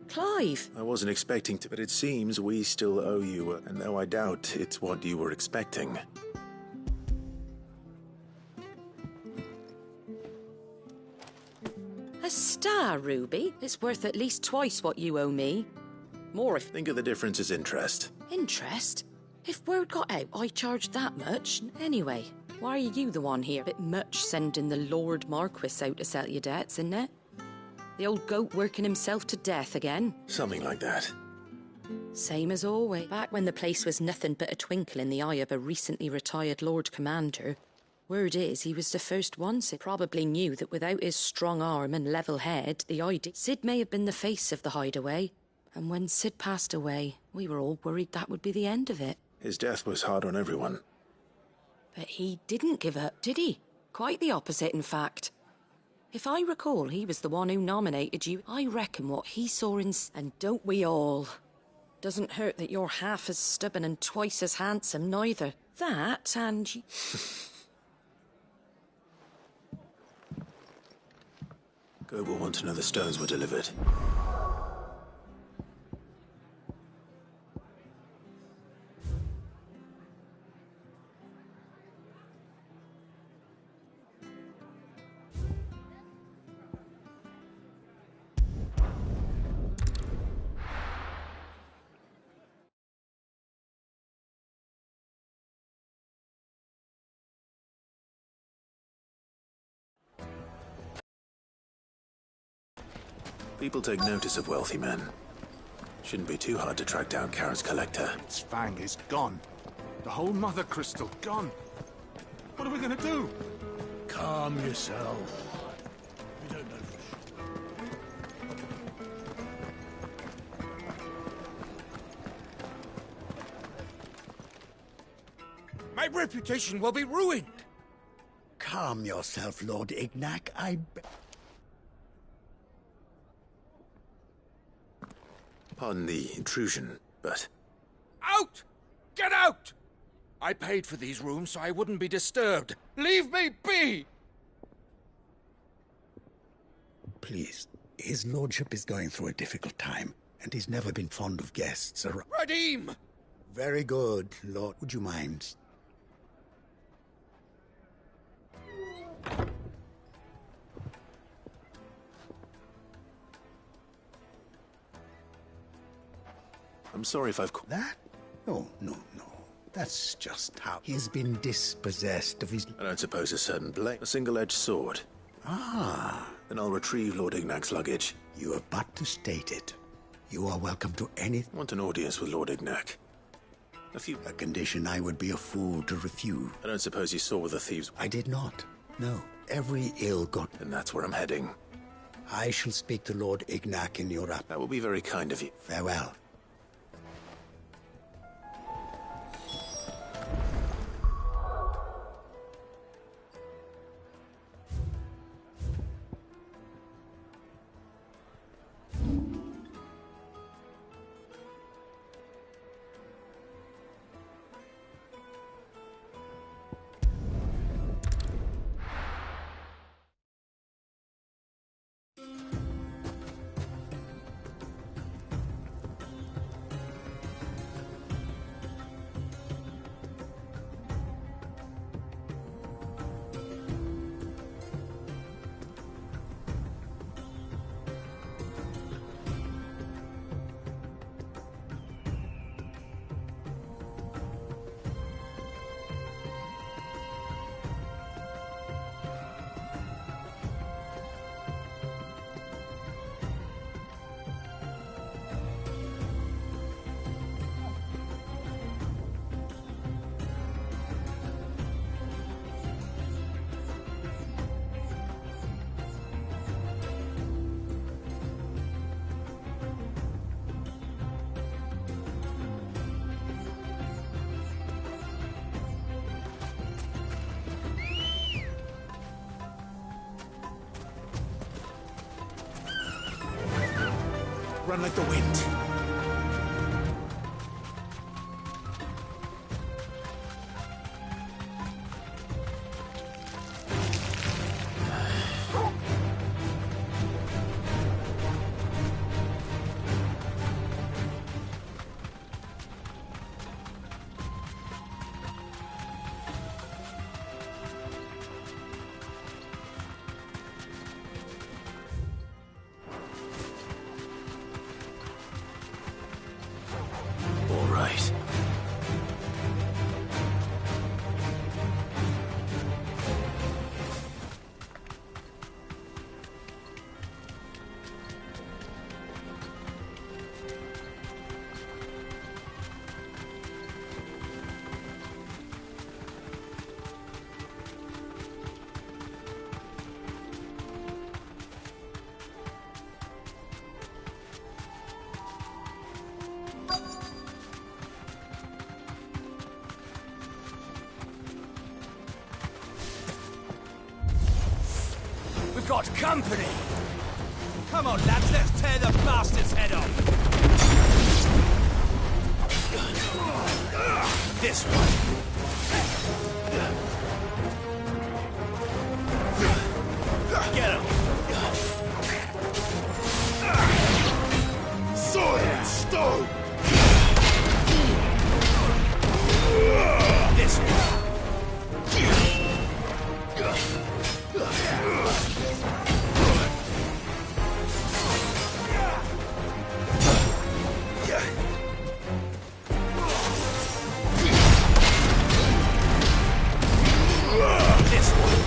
Clive! I wasn't expecting to, but it seems we still owe you, and though I doubt it's what you were expecting. A star, Ruby? It's worth at least twice what you owe me. More if... Think of the difference as interest. Interest? If word got out, I charged that much. Anyway, why are you the one here? Bit much sending the Lord Marquis out to settle your debts, isn't it? The old goat working himself to death again. Something like that. Same as always. Back when the place was nothing but a twinkle in the eye of a recently retired Lord Commander. Word is, he was the first one. Sid probably knew that without his strong arm and level head, the idea... Sid may have been the face of the hideaway. And when Sid passed away, we were all worried that would be the end of it. His death was hard on everyone. But he didn't give up, did he? Quite the opposite, in fact. If I recall, he was the one who nominated you. I reckon what he saw in... And don't we all? Doesn't hurt that you're half as stubborn and twice as handsome, neither. That and... Goat will want to know the stones were delivered. People take notice of wealthy men. Shouldn't be too hard to track down Karen's collector. Its fang is gone. The whole mother crystal gone. What are we gonna do? Calm yourself. We don't know for sure. My reputation will be ruined. Calm yourself, Lord Ignac. Pardon the intrusion, but... Out! Get out! I paid for these rooms so I wouldn't be disturbed. Leave me be! Please, his lordship is going through a difficult time, and he's never been fond of guests around. Radim! Very good, Lord. Would you mind? I'm sorry if I've... That? No. That's just how he's been dispossessed of his... I don't suppose a certain blade. A single-edged sword. Ah. Then I'll retrieve Lord Ignac's luggage. You have but to state it. You are welcome to anything. Want an audience with Lord Ignac. A condition I would be a fool to refuse. I don't suppose you saw where the thieves... I did not. No. Every ill got... And that's where I'm heading. I shall speak to Lord Ignac in your... That will be very kind of you. Farewell. Run like the wind. All right. We've got company! Come on, lads, let's tear the bastard's head off! This one! Get him! Sword and stone! This one! This one!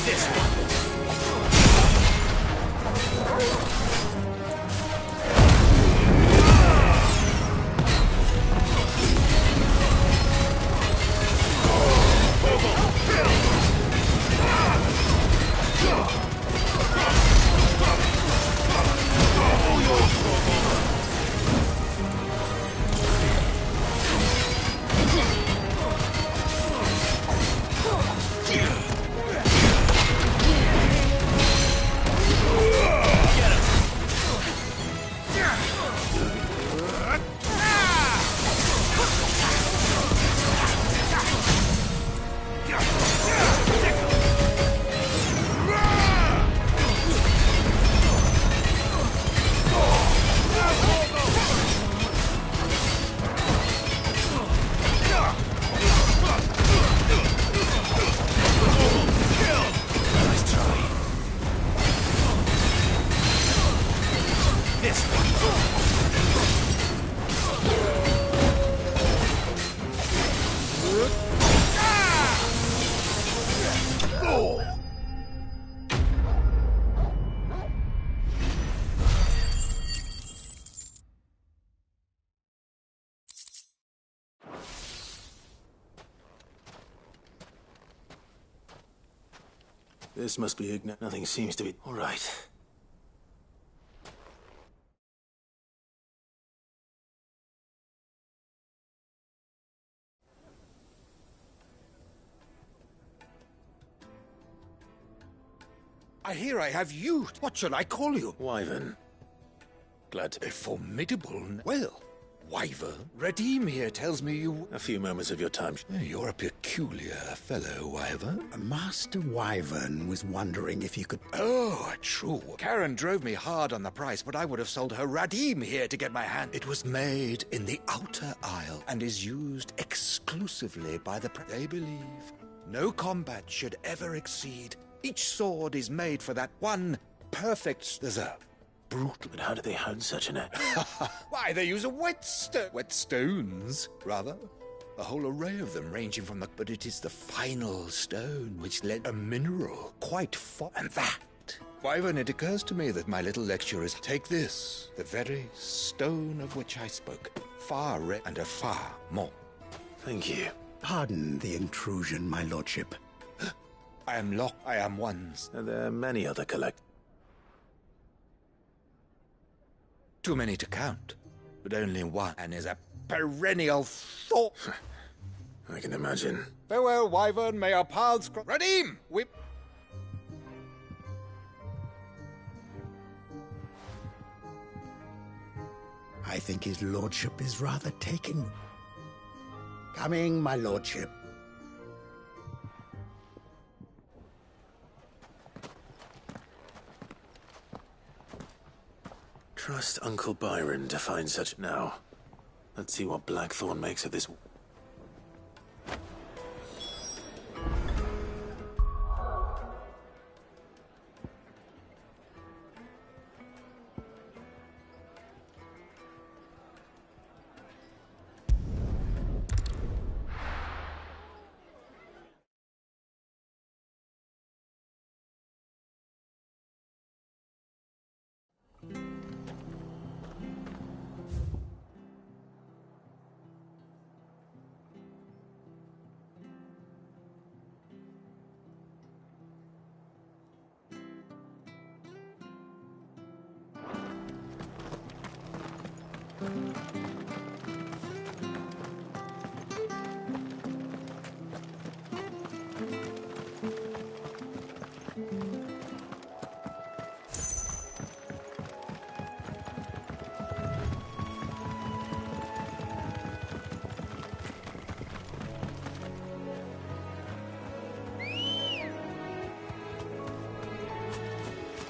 This one! This This must be ignorant. Nothing seems to be... All right. I hear I have you. What shall I call you? Wyvern. Glad to... A formidable... Well, Wyvern. Redeem here tells me you... A few moments of your time. You're a peculiar fellow, Wyvern. Master Wyvern was wondering if you could... Oh, true. Karen drove me hard on the price, but I would have sold her Radim here to get my hand. It was made in the Outer Isle and is used exclusively by the... They believe no combat should ever exceed. Each sword is made for that one perfect... There's a brutal... But how do they hone such an... Why, they use a whetstones, rather. A whole array of them, ranging from the... But it is the final stone which led a mineral quite far... And that... Wyvern, it occurs to me that my little lecture is... Take this, the very stone of which I spoke. Far and a far more. Thank you. Pardon the intrusion, my lordship. I am locked. I am one's. Are there many other collect... Too many to count. but only one, and is a perennial thought. I can imagine. Farewell, Wyvern, may our paths cross. Radim! Whip. I think his lordship is rather taken. Coming, my lordship. Trust Uncle Byron to find such now. Let's see what Blackthorn makes of this.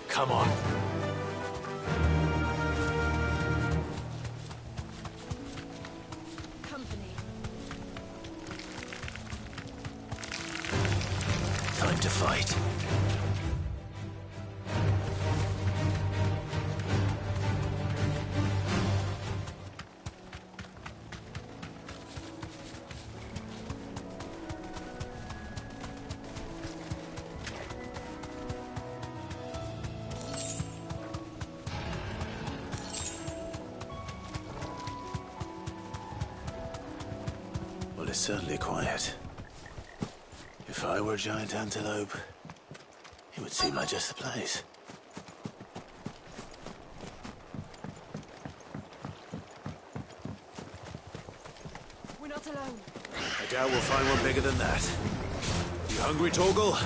Come on. Company. Time to fight. Well, it's certainly quiet. If I were a giant antelope, it would seem like just the place. We're not alone. I doubt we'll find one bigger than that. You hungry, Torgal?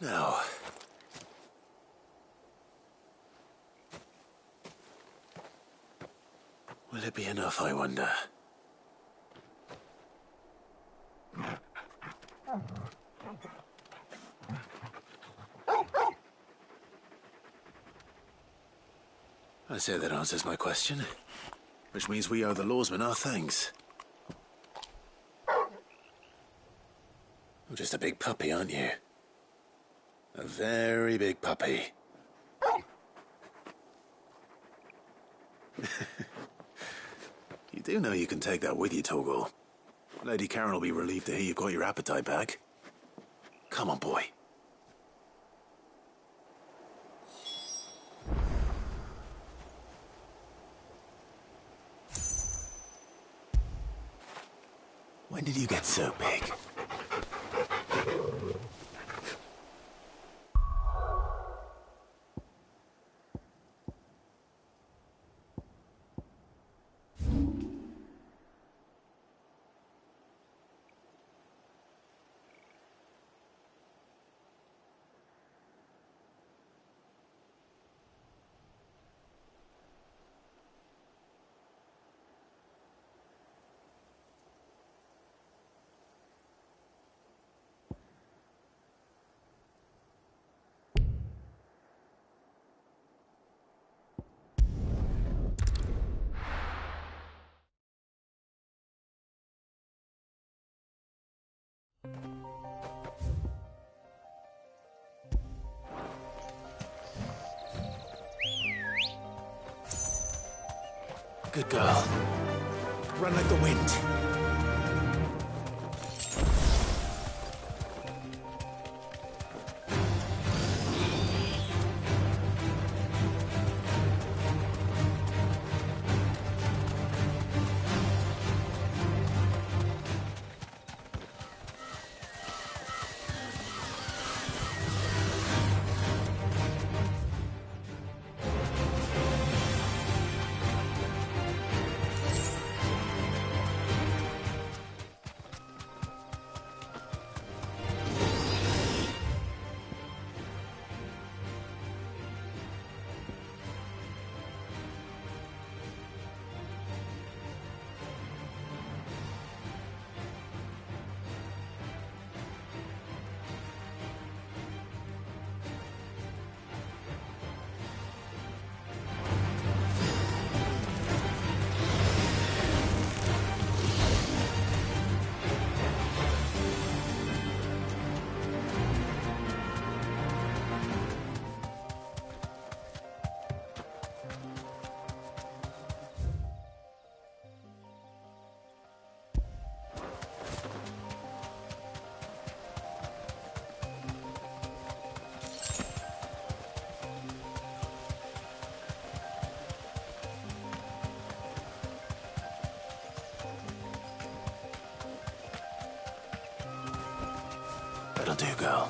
Now, will it be enough, I wonder? I say that answers my question, which means we owe the lawsmen our thanks. You're just a big puppy, aren't you? A very big puppy. You do know you can take that with you, Torgal. Lady Karen will be relieved to hear you've got your appetite back. Come on, boy. When did you get so big? Good girl. Run like the wind. That'll do, girl.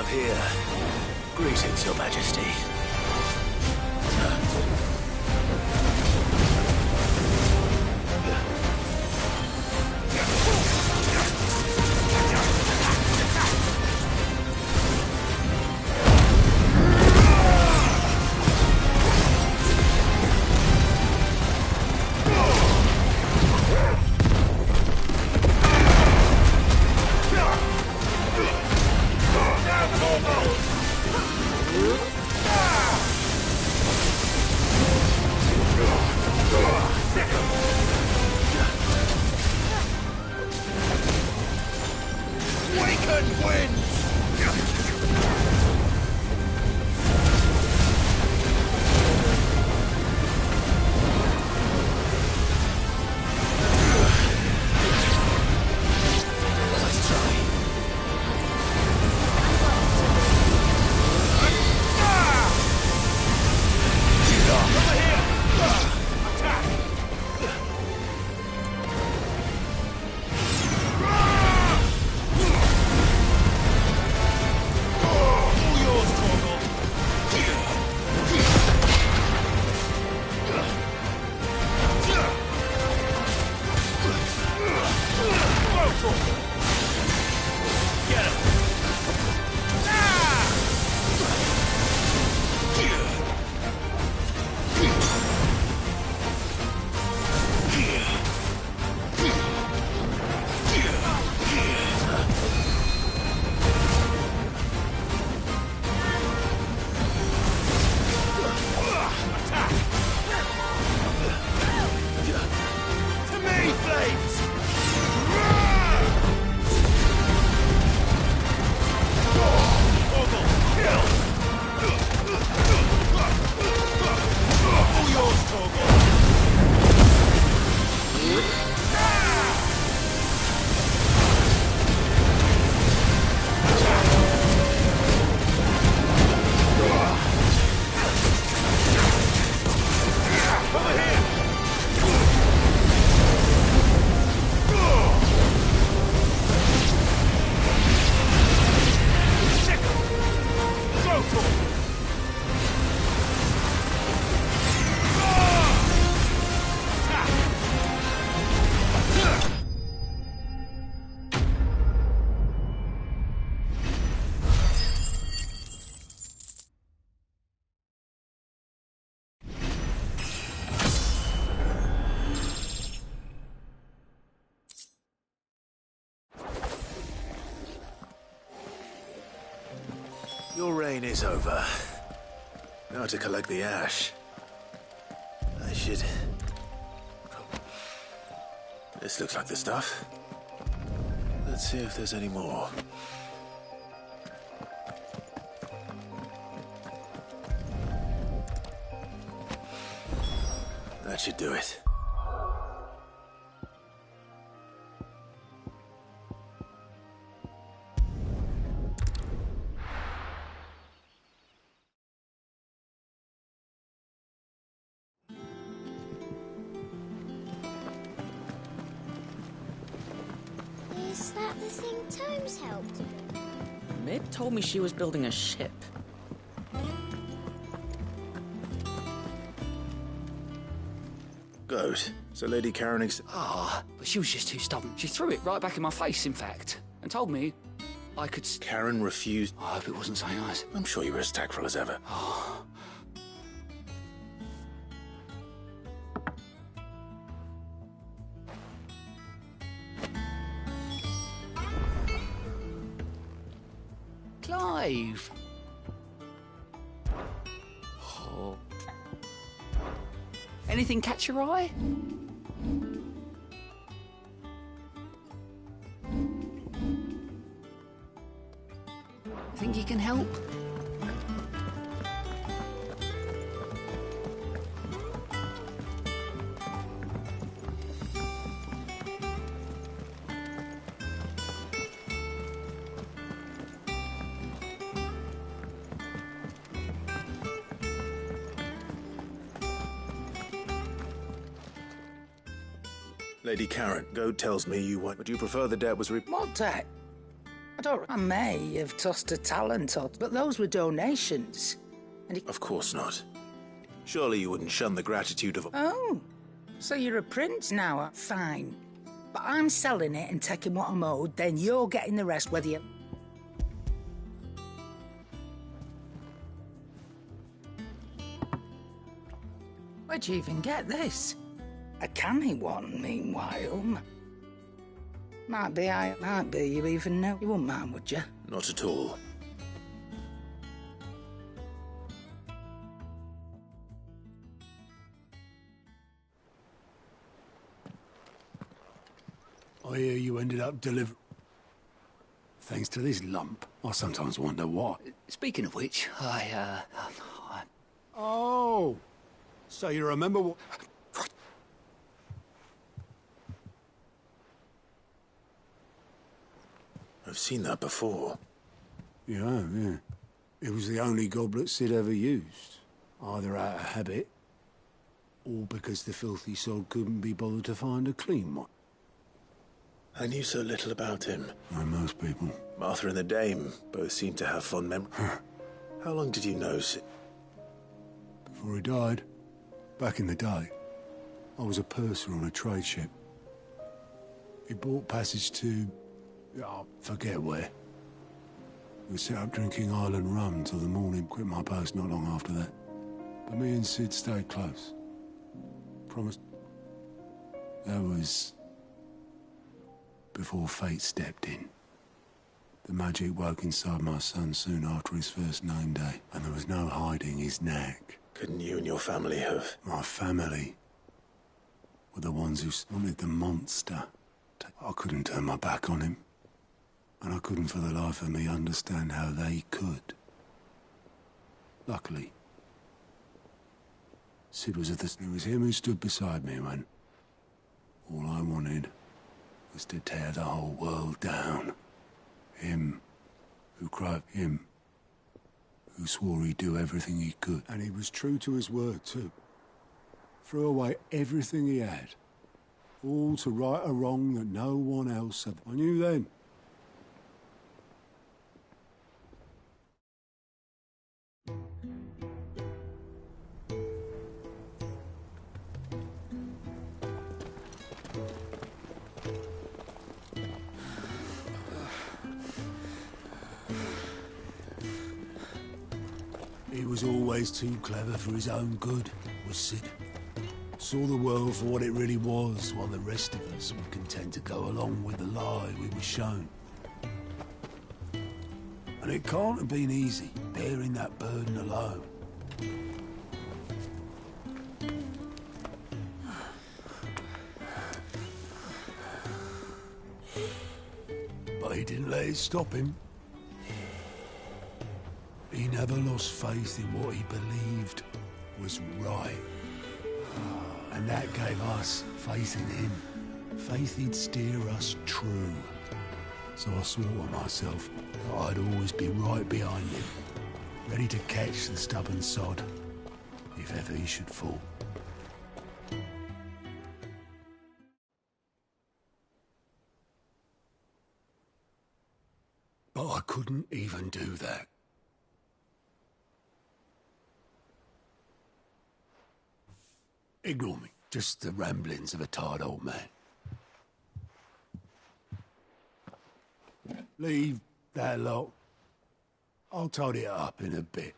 Here. Greetings, Your Majesty. Ah! rain is over. Now to collect the ash. I should... This looks like the stuff. Let's see if there's any more. That should do it. Is that the thing Tomes helped? Mid told me she was building a ship. Good. So Lady Karen but she was just too stubborn. She threw it right back in my face, in fact, and told me I could... Karen refused... I hope it wasn't something nice. I'm sure you were as tactful as ever. Clive! Oh. Anything catch your eye? Think you can help? Lady Karen, Goad tells me you want... Would you prefer the debt was What debt? I may have tossed a talent or... But those were donations. And Of course not. Surely you wouldn't shun the gratitude of... Oh, so you're a prince now? Fine. But I'm selling it and taking what I'm owed, then you're getting the rest, whether you... Where'd you even get this? A canny one, meanwhile. Might be you even know. You wouldn't mind, would you? Not at all. I hear you ended up delivering... Thanks to this lump. I sometimes wonder what. Speaking of which, Oh! So you remember what... I've seen that before. Yeah. It was the only goblet Sid ever used. Either out of habit, or because the filthy sod couldn't be bothered to find a clean one. I knew so little about him. Like most people. Martha and the Dame both seem to have fond memories. How long did you know Sid? Before he died, back in the day, I was a purser on a trade ship. He bought passage to... I forget where. We set up drinking island rum till the morning. Quit my post not long after that. But me and Sid stayed close. Promised. That was... before fate stepped in. The magic woke inside my son soon after his first name day, and there was no hiding his knack. Couldn't you and your family have... My family were the ones who wanted the monster. I couldn't turn my back on him. And I couldn't for the life of me understand how they could. Luckily, Sid was it was him who stood beside me when all I wanted was to tear the whole world down. Him who cried, him who swore he'd do everything he could. And he was true to his word, too. Threw away everything he had. All to right a wrong that no one else had. I knew then. He was always too clever for his own good, was Sid. Saw the world for what it really was, while the rest of us were content to go along with the lie we were shown. And it can't have been easy. bearing that burden alone. But he didn't let it stop him. He never lost faith in what he believed was right. And that gave us faith in him. Faith he'd steer us true. So I swore to myself that I'd always be right behind him, ready to catch the stubborn sod, if ever he should fall. But I couldn't even do that. Ignore me. Just the ramblings of a tired old man. Leave that lot. I'll tidy it up in a bit.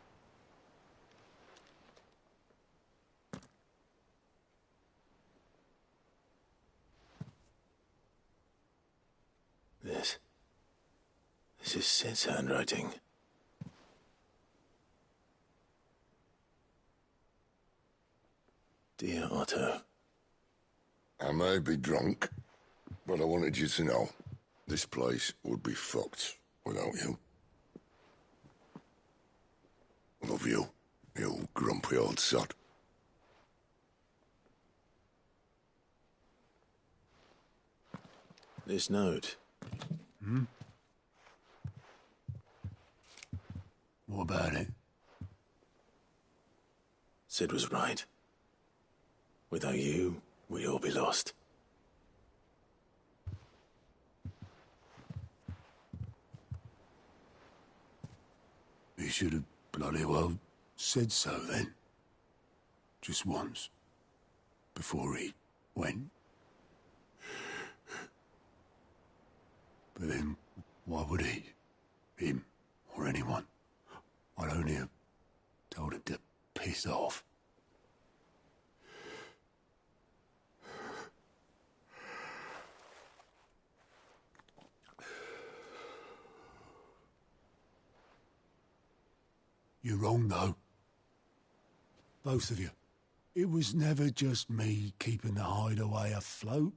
This is Sid's handwriting. Dear Otto. I may be drunk, but I wanted you to know this place would be fucked without you. Love you, you grumpy old sod. This note. Hmm? What about it? Sid was right. Without you, we'd all be lost. He should have bloody well said so then. Just once. Before he went. But then, why would he? Him, or anyone? I'd only have told him to piss off. You're wrong, though. Both of you. It was never just me keeping the hideaway afloat.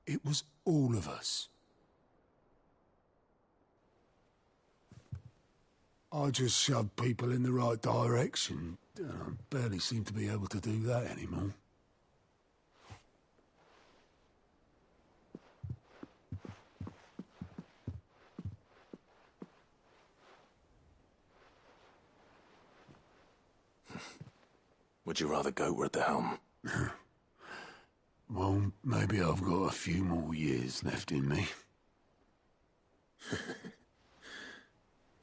It was all of us. I just shoved people in the right direction. I barely seem to be able to do that anymore. Would you rather Goat at the helm? Well, maybe I've got a few more years left in me.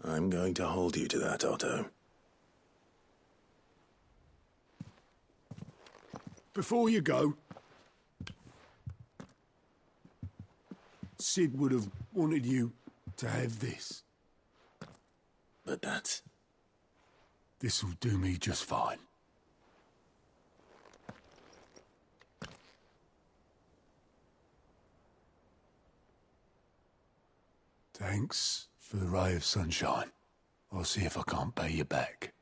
I'm going to hold you to that, Otto. Before you go, Sid would have wanted you to have this. But that's... This'll do me just fine. Thanks for the ray of sunshine. I'll see if I can't pay you back.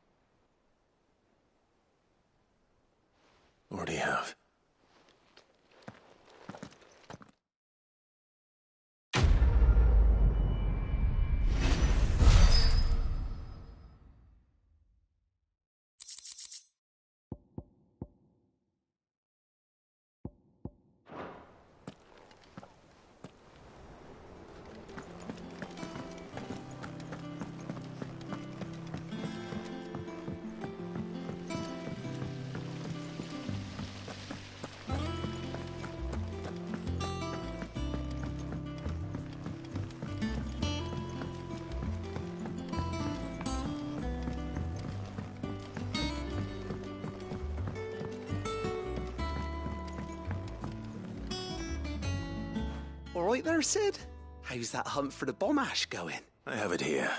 Already have. All right there, Sid? How's that hunt for the bomb ash going? I have it here.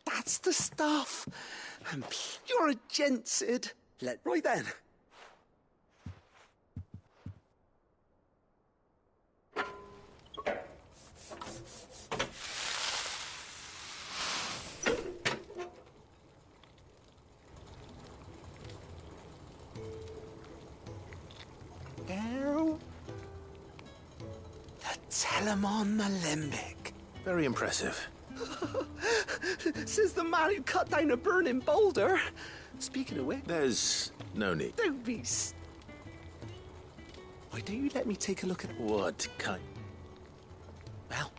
That's the stuff. You're a gent, Sid. Right then. Tell him on the limbic. Very impressive. Says the man who cut down a burning boulder. Speaking of which... There's no need. Don't be... Why don't you let me take a look at... What kind? Well,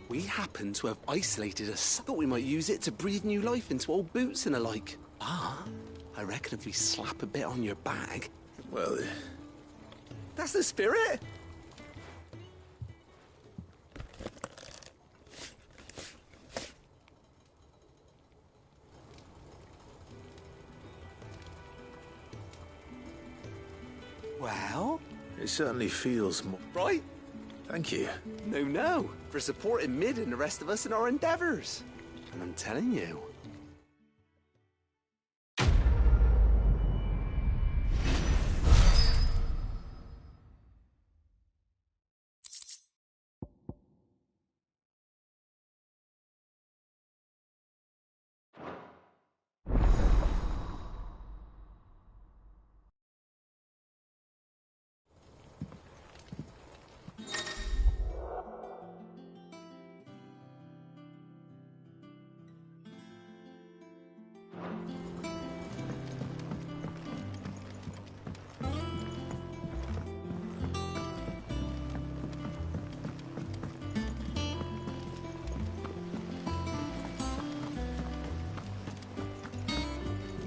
we happen to have isolated us. Thought we might use it to breathe new life into old boots and the like. Ah, I reckon if we slap a bit on your bag... Well... That's the spirit. Well? It certainly feels more... Right? Thank you. No. For supporting Mid and the rest of us in our endeavours. And I'm telling you...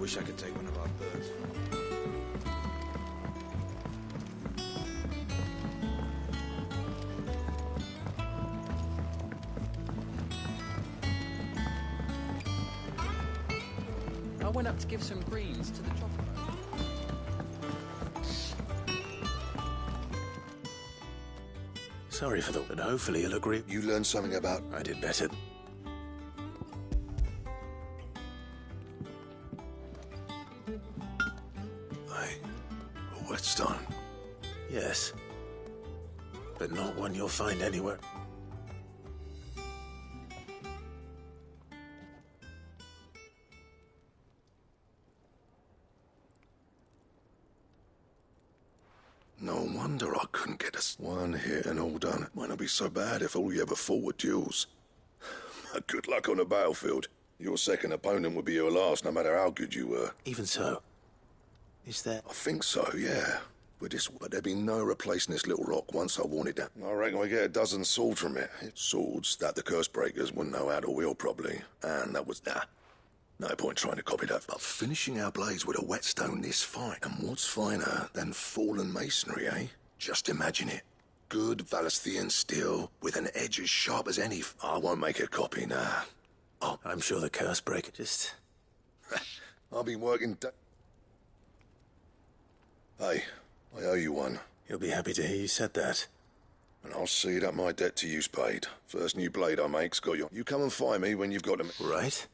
Wish I could take one of our birds. I went up to give some greens to the chocolate. Sorry for that, but hopefully you'll agree. You learned something about... I did better. A whetstone? Yes. But not one you'll find anywhere. No wonder I couldn't get us one hit and all done. Might not be so bad if all you ever fought were duels. But good luck on the battlefield. Your second opponent would be your last, no matter how good you were. Even so, is there... I think so, yeah. But there'd be no replacing this little rock once I worn it down. I reckon we get a dozen swords from it. Swords that the curse breakers wouldn't know how to wield properly. And that was that. No point trying to copy that. But finishing our blades with a whetstone this fine. And what's finer than fallen masonry, eh? Just imagine it. Good Valisthian steel with an edge as sharp as any. I won't make a copy, nah. Oh, I'm sure the curse breaker just... I'll be working... Hey, I owe you one. You'll be happy to hear you said that. And I'll see that my debt to you's paid. First new blade I make's got you. You come and find me when you've got them. Right?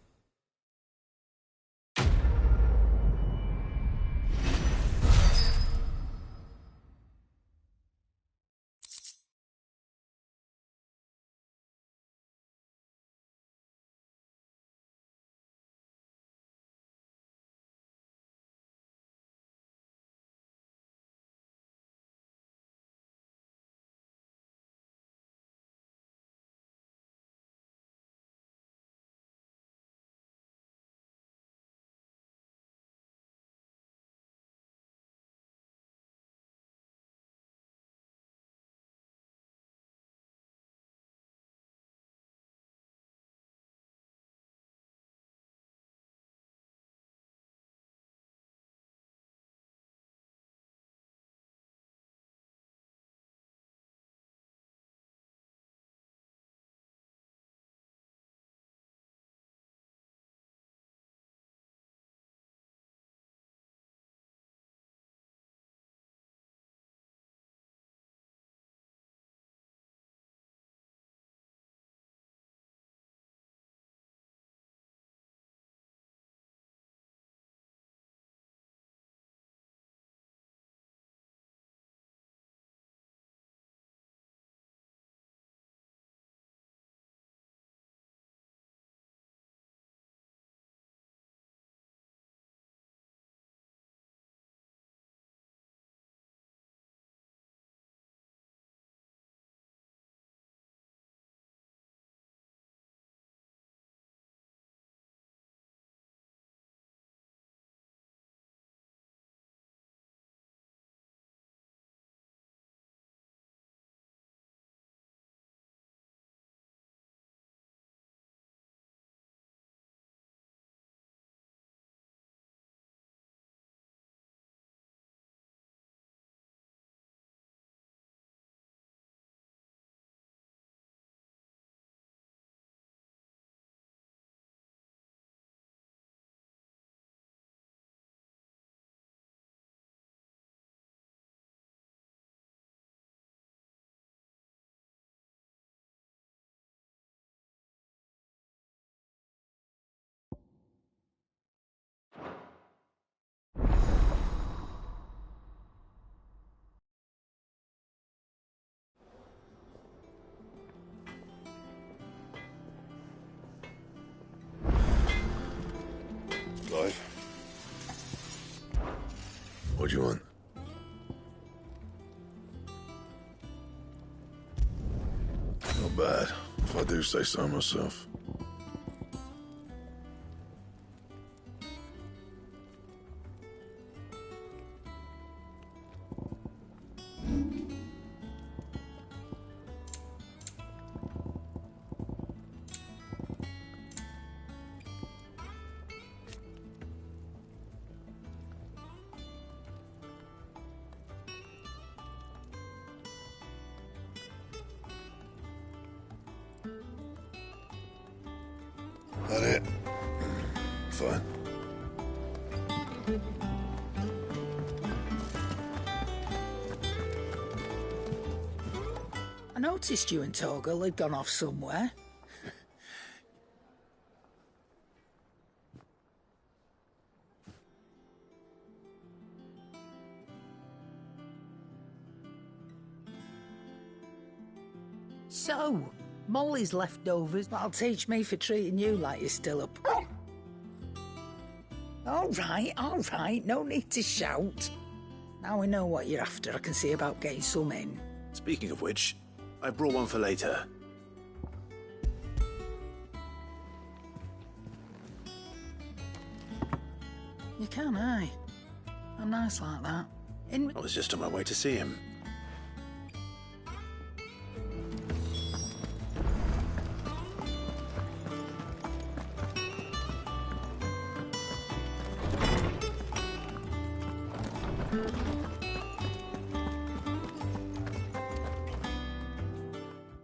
What do you want? Not bad, if I do say so myself. That it? Fine. I noticed you and Torgal had gone off somewhere. So, Molly's leftovers. That'll teach me for treating you like you're still up. All right, no need to shout. Now we know what you're after, I can see about getting some in. Speaking of which, I brought one for later. You can, eh? I'm nice like that. I was just on my way to see him.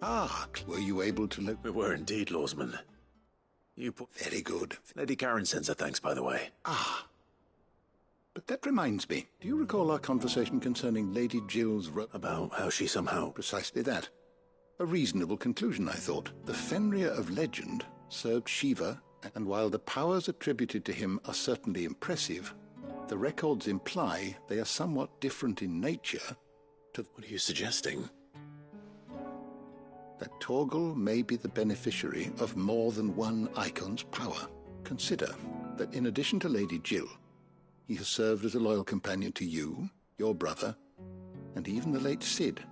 Ah, were you able to look? We were indeed, Lawsman. You put... Very good. Lady Karen sends her thanks, by the way. Ah. But that reminds me. Do you recall our conversation concerning Lady Jill's... About how she somehow... Precisely that. A reasonable conclusion, I thought. The Fenrir of legend served Shiva, and while the powers attributed to him are certainly impressive, the records imply they are somewhat different in nature to... What are you suggesting? That Torgal may be the beneficiary of more than one icon's power. Consider that in addition to Lady Jill, he has served as a loyal companion to you, your brother, and even the late Cid.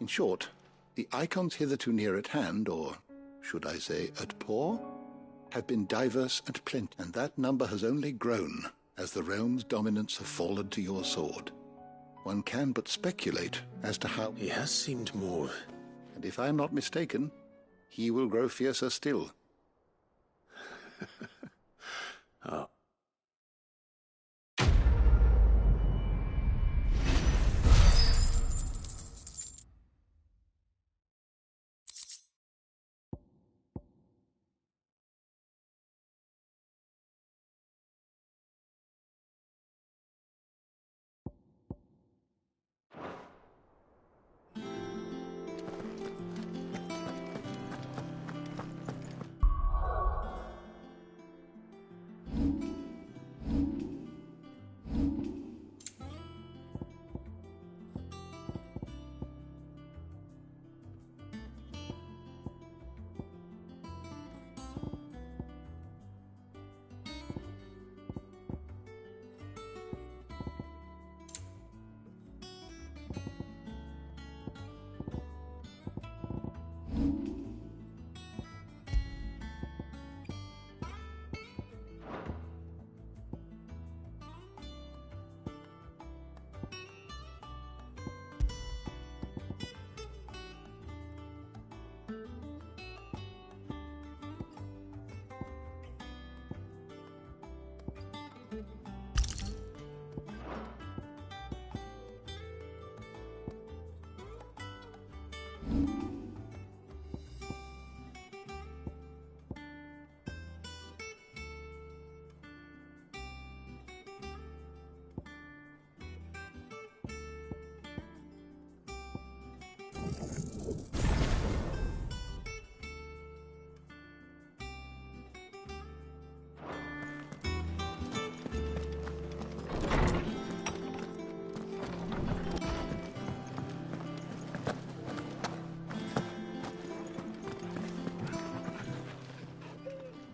In short, the icons hitherto near at hand, or should I say at paw, have been diverse and plenty, and that number has only grown as the realm's dominance have fallen to your sword. One can but speculate as to how... He has seemed more... And if I am not mistaken, he will grow fiercer still. Oh.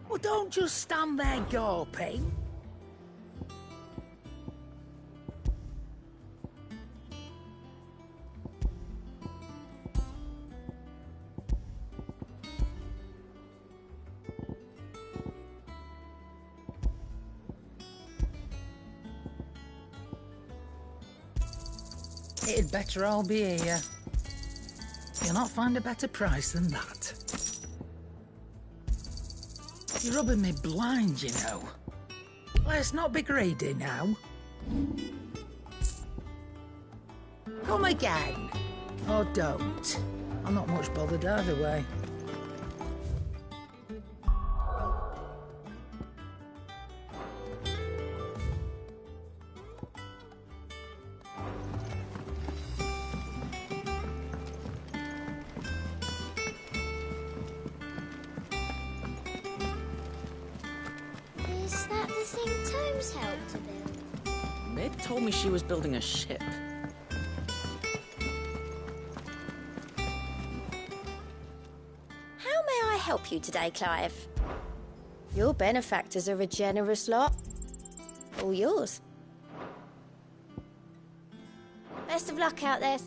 Well, don't just stand there gawping. It'd better all be here. You'll not find a better price than that. You're rubbing me blind, you know. Let's not be greedy now. Come again. Or don't. I'm not much bothered either way. Is that the thing Tomes helped to build? Meg told me she was building a ship. How may I help you today, Clive? Your benefactors are a generous lot. All yours. Best of luck out there.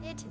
Sid.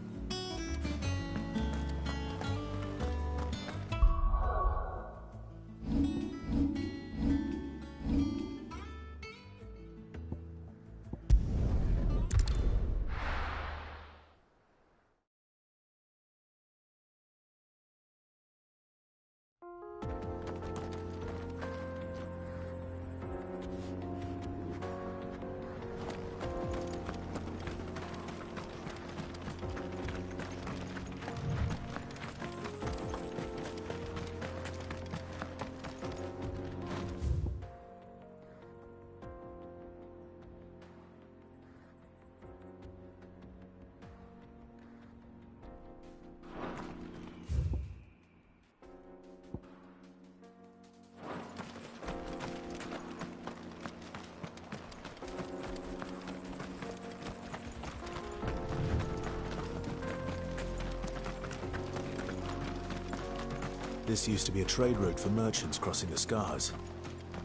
This used to be a trade route for merchants crossing the Scars,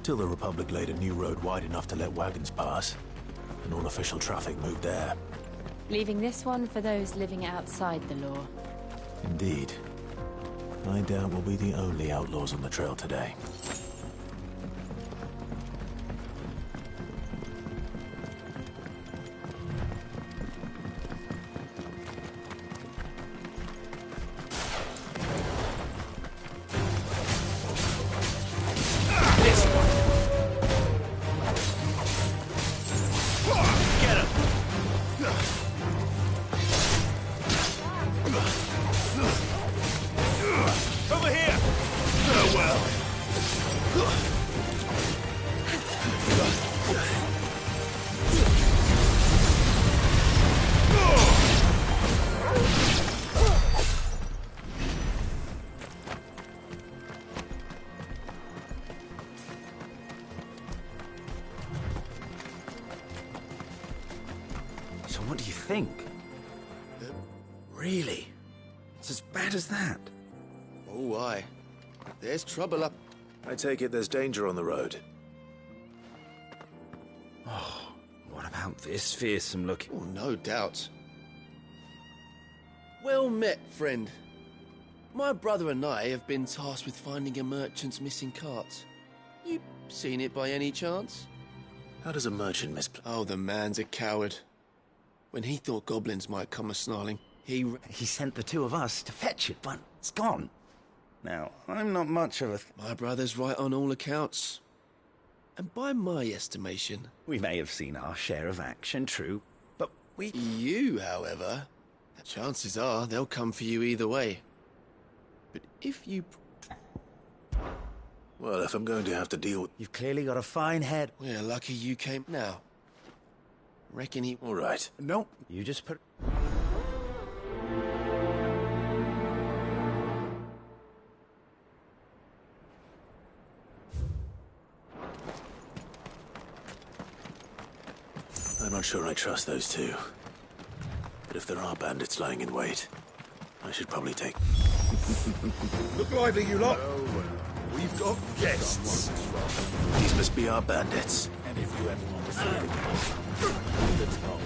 till the Republic laid a new road wide enough to let wagons pass, and all official traffic moved there. Leaving this one for those living outside the law. Indeed. I doubt we'll be the only outlaws on the trail today. So what do you think? Really? It's as bad as that? Oh, aye. There's trouble up. I take it there's danger on the road. Oh, what about this fearsome look? Oh, no doubt. Well met, friend. My brother and I have been tasked with finding a merchant's missing cart. You seen it by any chance? How does a merchant misplace? Oh, the man's a coward. When he thought goblins might come a-snarling, he sent the two of us to fetch it, but it's gone. Now, I'm not much of a... My brother's right on all accounts. And by my estimation... We may have seen our share of action, true, but we... You, however, chances are they'll come for you either way. But if you... Well, if I'm going to have to deal with... You've clearly got a fine head. We're lucky you came... Now, reckon he... All right. No, you just put... I'm not sure I trust those two. But if there are bandits lying in wait, I should probably take... Look lively, you lot. We've got guests. These must be our bandits. And if you ever want to see it again, the top.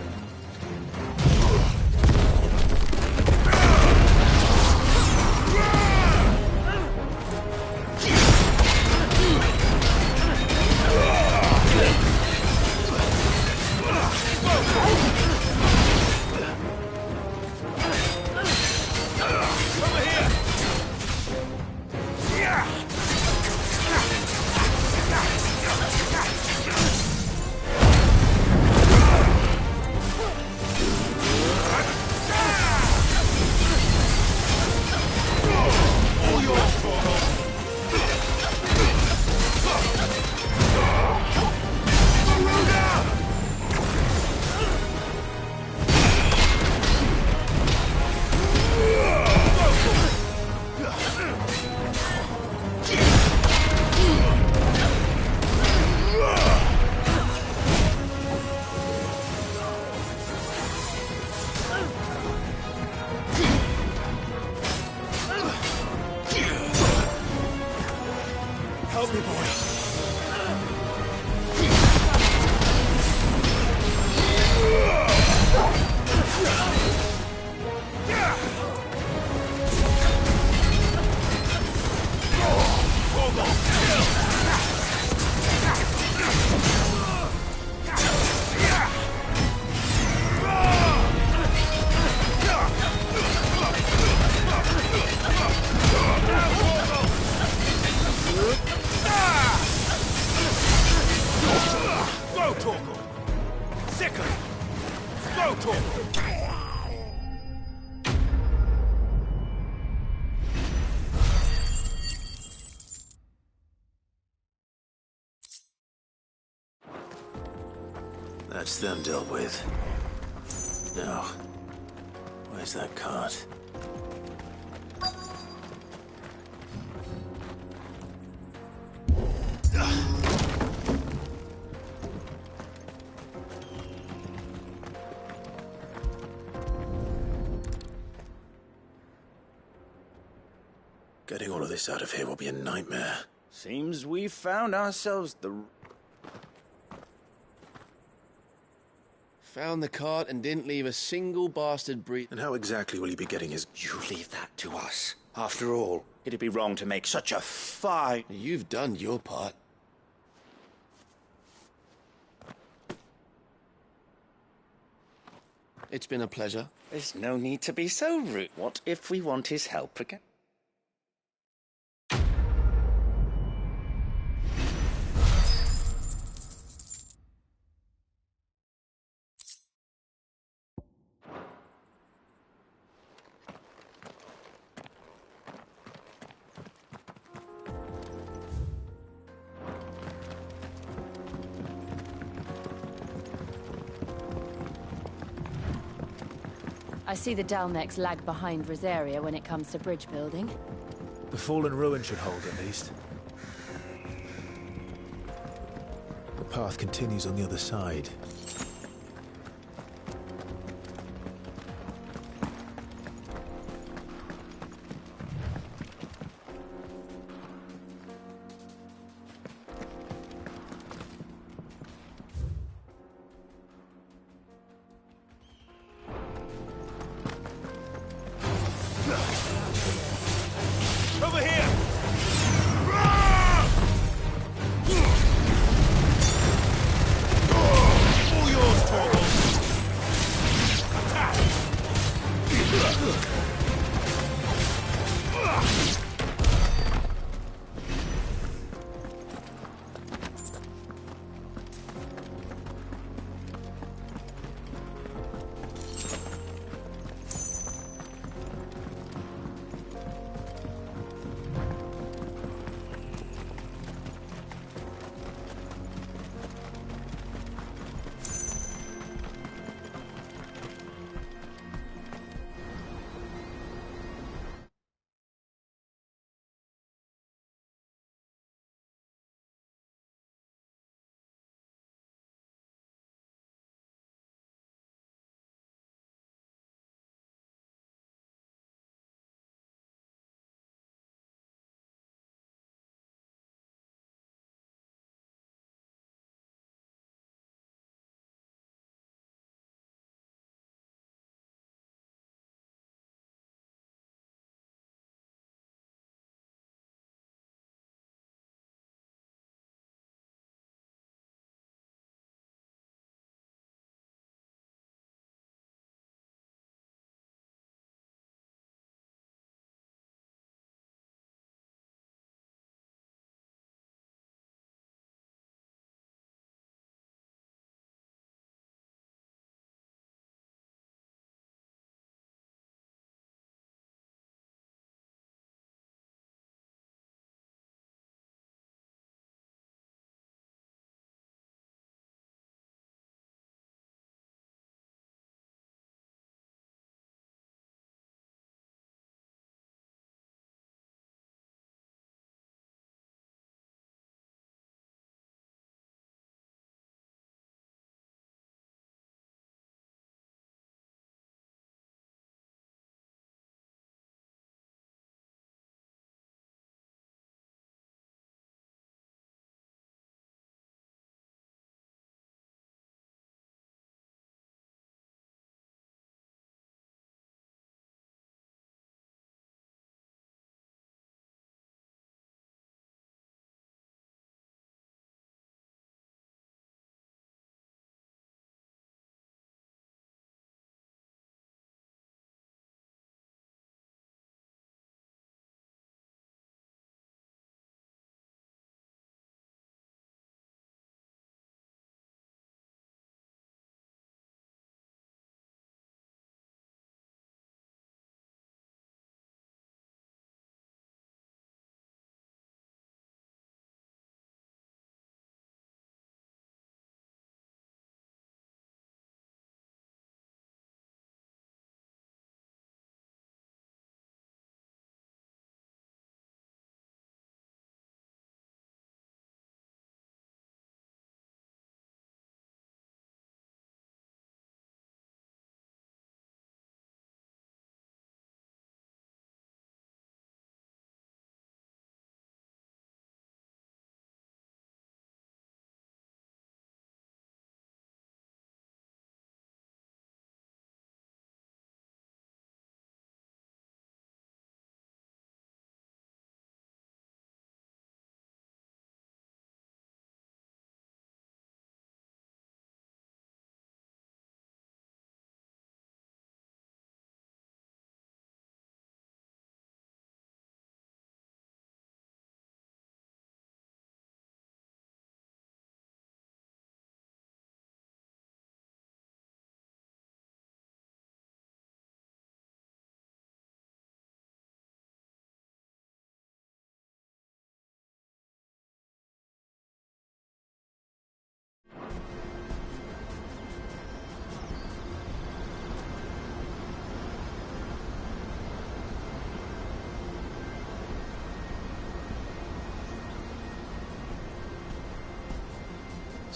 Help me, boy. Go, Torgal! Sicker! Go, Torgal! That's them dealt with. Now, where's that cart? Getting all of this out of here will be a nightmare. Seems we've found ourselves the... Found the cart and didn't leave a single bastard breed. And how exactly will he be getting his... You leave that to us. After all, it'd be wrong to make such a fine... You've done your part. It's been a pleasure. There's no need to be so rude. What if we want his help again? I see the Dalmex lag behind Rosaria when it comes to bridge building. The fallen ruin should hold, at least. The path continues on the other side. Over here!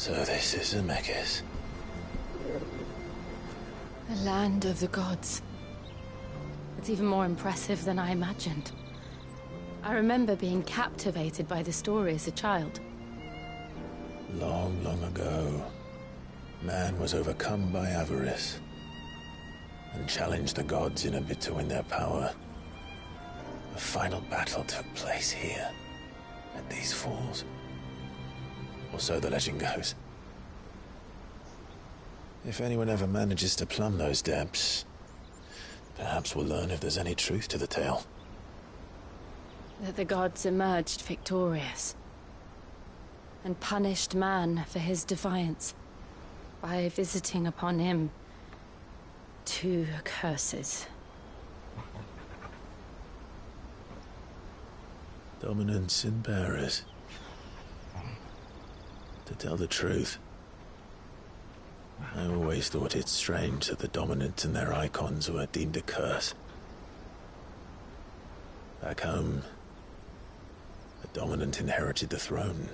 So this is Zemeckis. The land of the gods. It's even more impressive than I imagined. I remember being captivated by the story as a child. Long, long ago, man was overcome by avarice and challenged the gods in a bid to win their power. The final battle took place here, at these falls. Or so the legend goes. If anyone ever manages to plumb those depths, perhaps we'll learn if there's any truth to the tale. That the gods emerged victorious and punished man for his defiance by visiting upon him 2 curses. Dominance and bearers. To tell the truth, I always thought it strange that the dominant and their icons were deemed a curse. Back home, the dominant inherited the throne.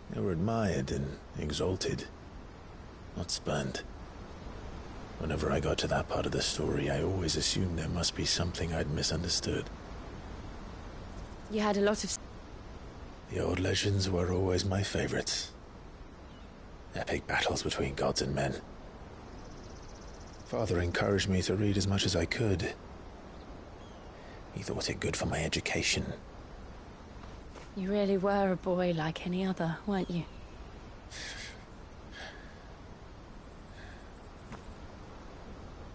They were admired and exalted, not spurned. Whenever I got to that part of the story, I always assumed there must be something I'd misunderstood. You had a lot of... The old legends were always my favorites. Epic battles between gods and men. Father encouraged me to read as much as I could. He thought it good for my education. You really were a boy like any other, weren't you?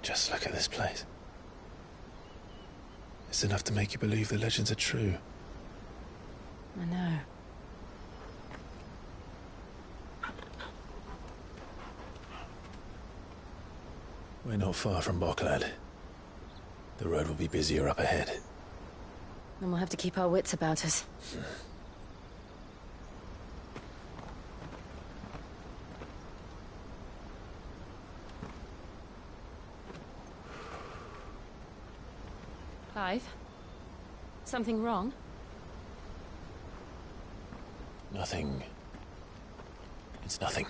Just look at this place. It's enough to make you believe the legends are true. I know. We're not far from Boklad. The road will be busier up ahead. Then we'll have to keep our wits about us. Clive? Something wrong? Nothing. It's nothing.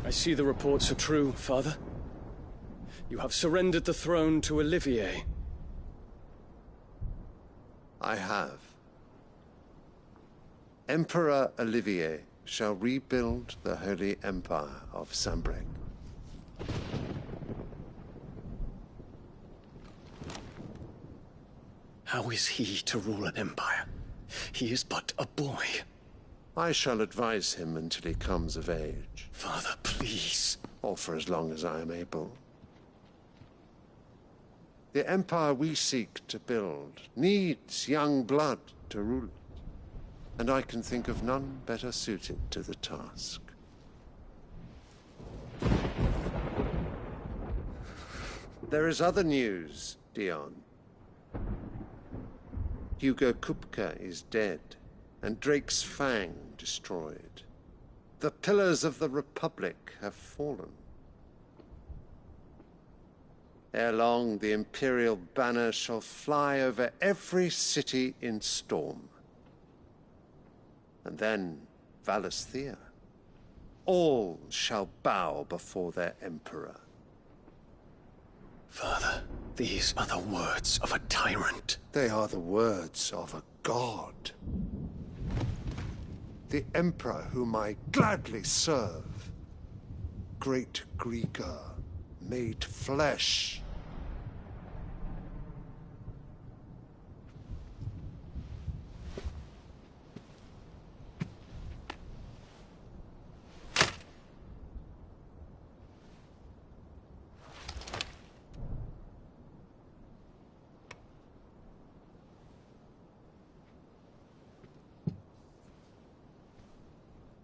I see the reports are true, Father. You have surrendered the throne to Olivier. I have. Emperor Olivier shall rebuild the Holy Empire of Sanbreque. How is he to rule an empire? He is but a boy. I shall advise him until he comes of age. Father, please. Or for as long as I am able. The empire we seek to build needs young blood to rule it, and I can think of none better suited to the task. There is other news, Dion. Hugo Kupka is dead, and Drake's Fang destroyed. The pillars of the Republic have fallen. Ere long, the Imperial banner shall fly over every city in storm. And then, Valisthea. All shall bow before their Emperor. Father, these are the words of a tyrant. They are the words of a god. The Emperor whom I gladly serve. Great Greeker, made flesh.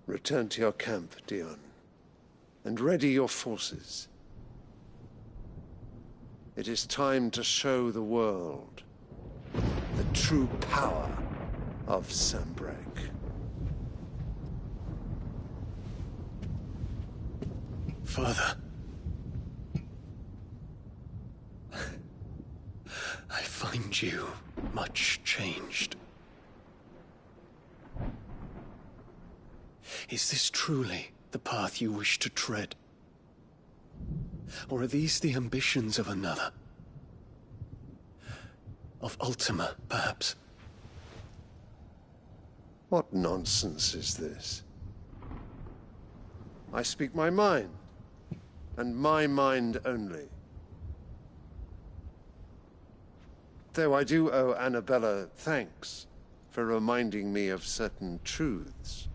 Return to your camp, Dion, and ready your forces. It is time to show the world the true power of Sanbreque. Father. I find you much changed. Is this truly the path you wish to tread? Or are these the ambitions of another? Of Ultima, perhaps? What nonsense is this? I speak my mind, and my mind only. Though I do owe Annabella thanks for reminding me of certain truths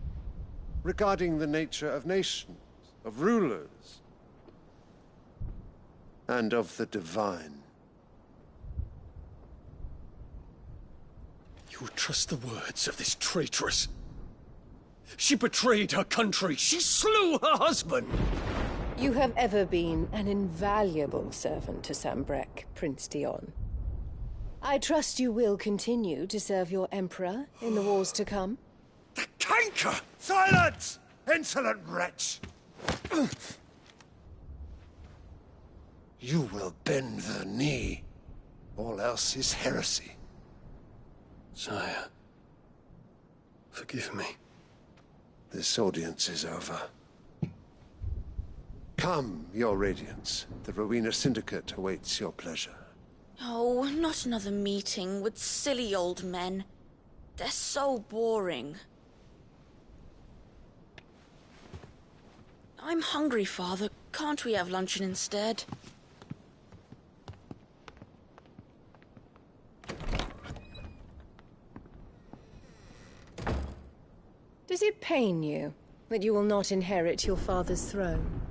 regarding the nature of nations, of rulers, and of the divine. You would trust the words of this traitress? She betrayed her country. She slew her husband. You have ever been an invaluable servant to Sanbreque, Prince Dion. I trust you will continue to serve your Emperor in the wars to come. The canker! Silence! Insolent wretch! You will bend the knee. All else is heresy. Sire, forgive me. This audience is over. Come, your Radiance. The Rowena Syndicate awaits your pleasure. Oh, not another meeting with silly old men. They're so boring. I'm hungry, Father. Can't we have luncheon instead? Does it pain you that you will not inherit your father's throne?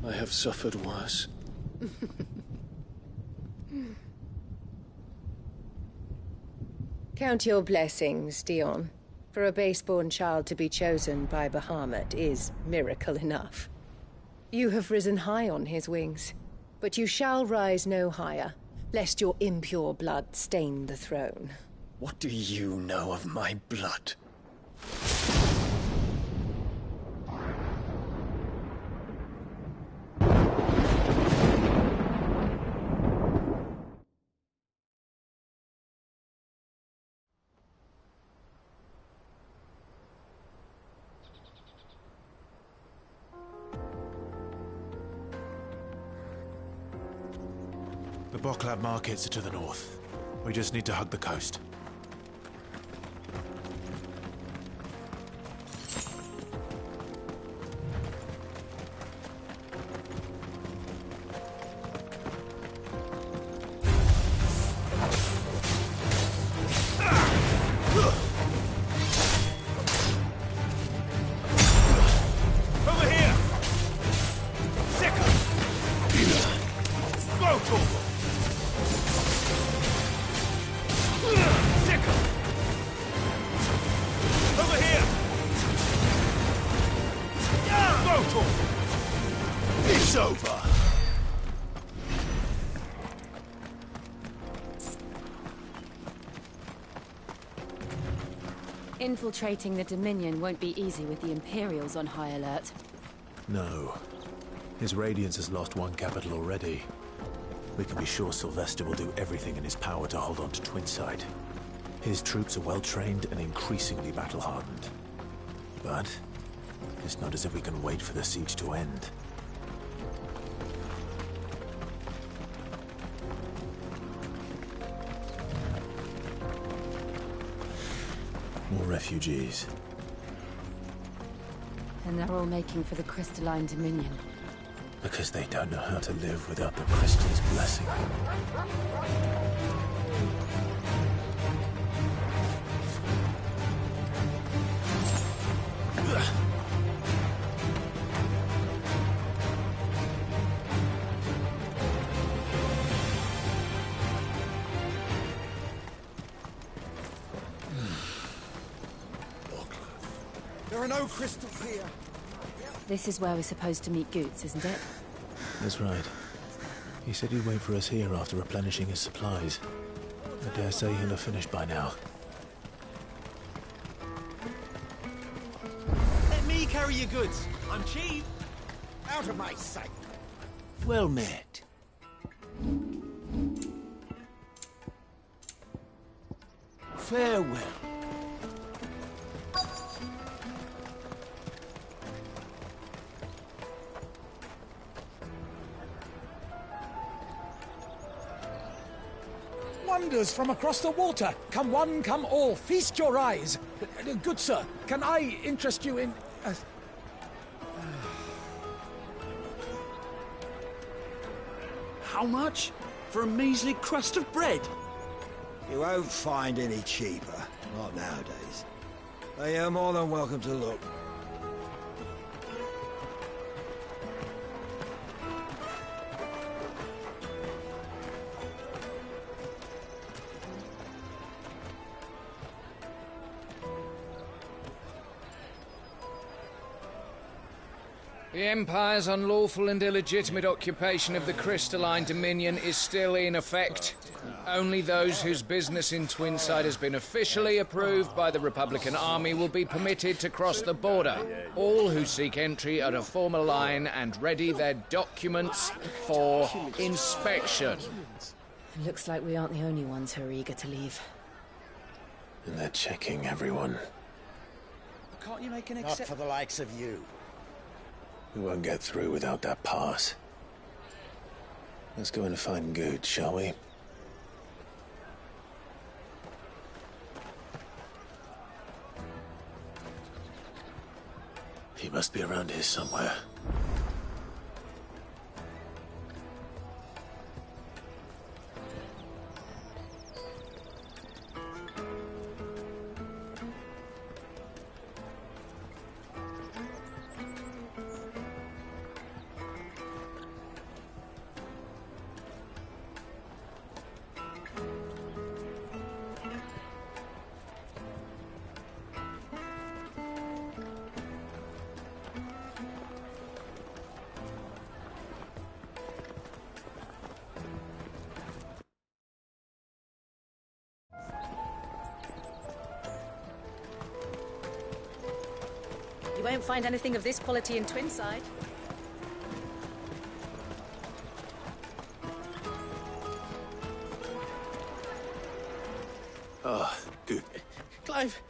I have suffered worse. Count your blessings, Dion. For a base-born child to be chosen by Bahamut is miracle enough. You have risen high on his wings, but you shall rise no higher, lest your impure blood stain the throne. What do you know of my blood? The Boklab markets are to the north. We just need to hug the coast. It's over. Infiltrating the Dominion won't be easy with the Imperials on high alert. No. His Radiance has lost one capital already. We can be sure Sylvester will do everything in his power to hold on to Twinside. His troops are well-trained and increasingly battle-hardened. But it's not as if we can wait for the siege to end. More refugees. And they're all making for the Crystalline Dominion. Because they don't know how to live without the Crystal's blessing. There are no crystals here. This is where we're supposed to meet Goots, isn't it? That's right. He said he'd wait for us here after replenishing his supplies. I dare say he'll have finished by now. Let me carry your goods. I'm cheap. Out of my sight. Well met. Farewell. Wonders from across the water. Come one, come all. Feast your eyes. Good sir, can I interest you in... How much? For a measly crust of bread? You won't find any cheaper. Not nowadays. But you're more than welcome to look. The Empire's unlawful and illegitimate occupation of the Crystalline Dominion is still in effect. Only those whose business in Twinside has been officially approved by the Republican Army will be permitted to cross the border. All who seek entry are to form a line and ready their documents for inspection. It looks like we aren't the only ones who are eager to leave. And they're checking everyone. Can't you make an exception? Not for the likes of you. We won't get through without that pass. Let's go in and find Good, shall we? He must be around here somewhere. You won't find anything of this quality in Twinside. Oh, Good. Clive,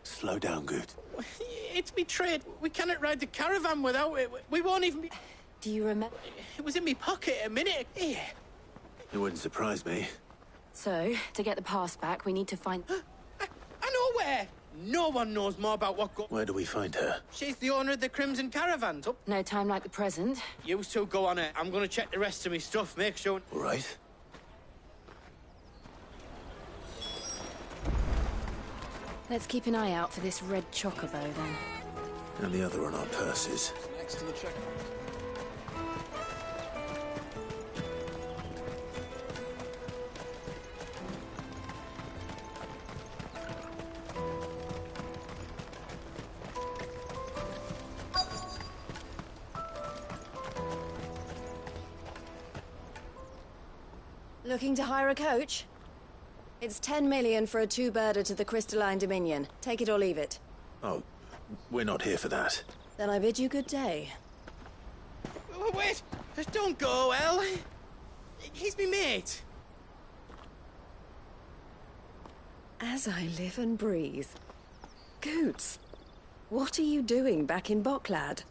Slow down, Good. it's me trade. We cannot ride the caravan without it. We won't even be... Do you remember? It was in me pocket a minute. Here. It wouldn't surprise me. So, to get the pass back, we need to find... I know where. No one knows more about what Where do we find her? She's the owner of the Crimson Caravans. No time like the present. You two go on it. I'm going to check the rest of my stuff, make sure... All right. Let's keep an eye out for this red chocobo, then. And the other on our purses. Next to the checkpoint. Looking to hire a coach? It's 10 million for a two-birder to the Crystalline Dominion. Take it or leave it. Oh, we're not here for that. Then I bid you good day. Wait! Don't go, El. He's me mate. As I live and breathe. Goots, what are you doing back in Bocklad?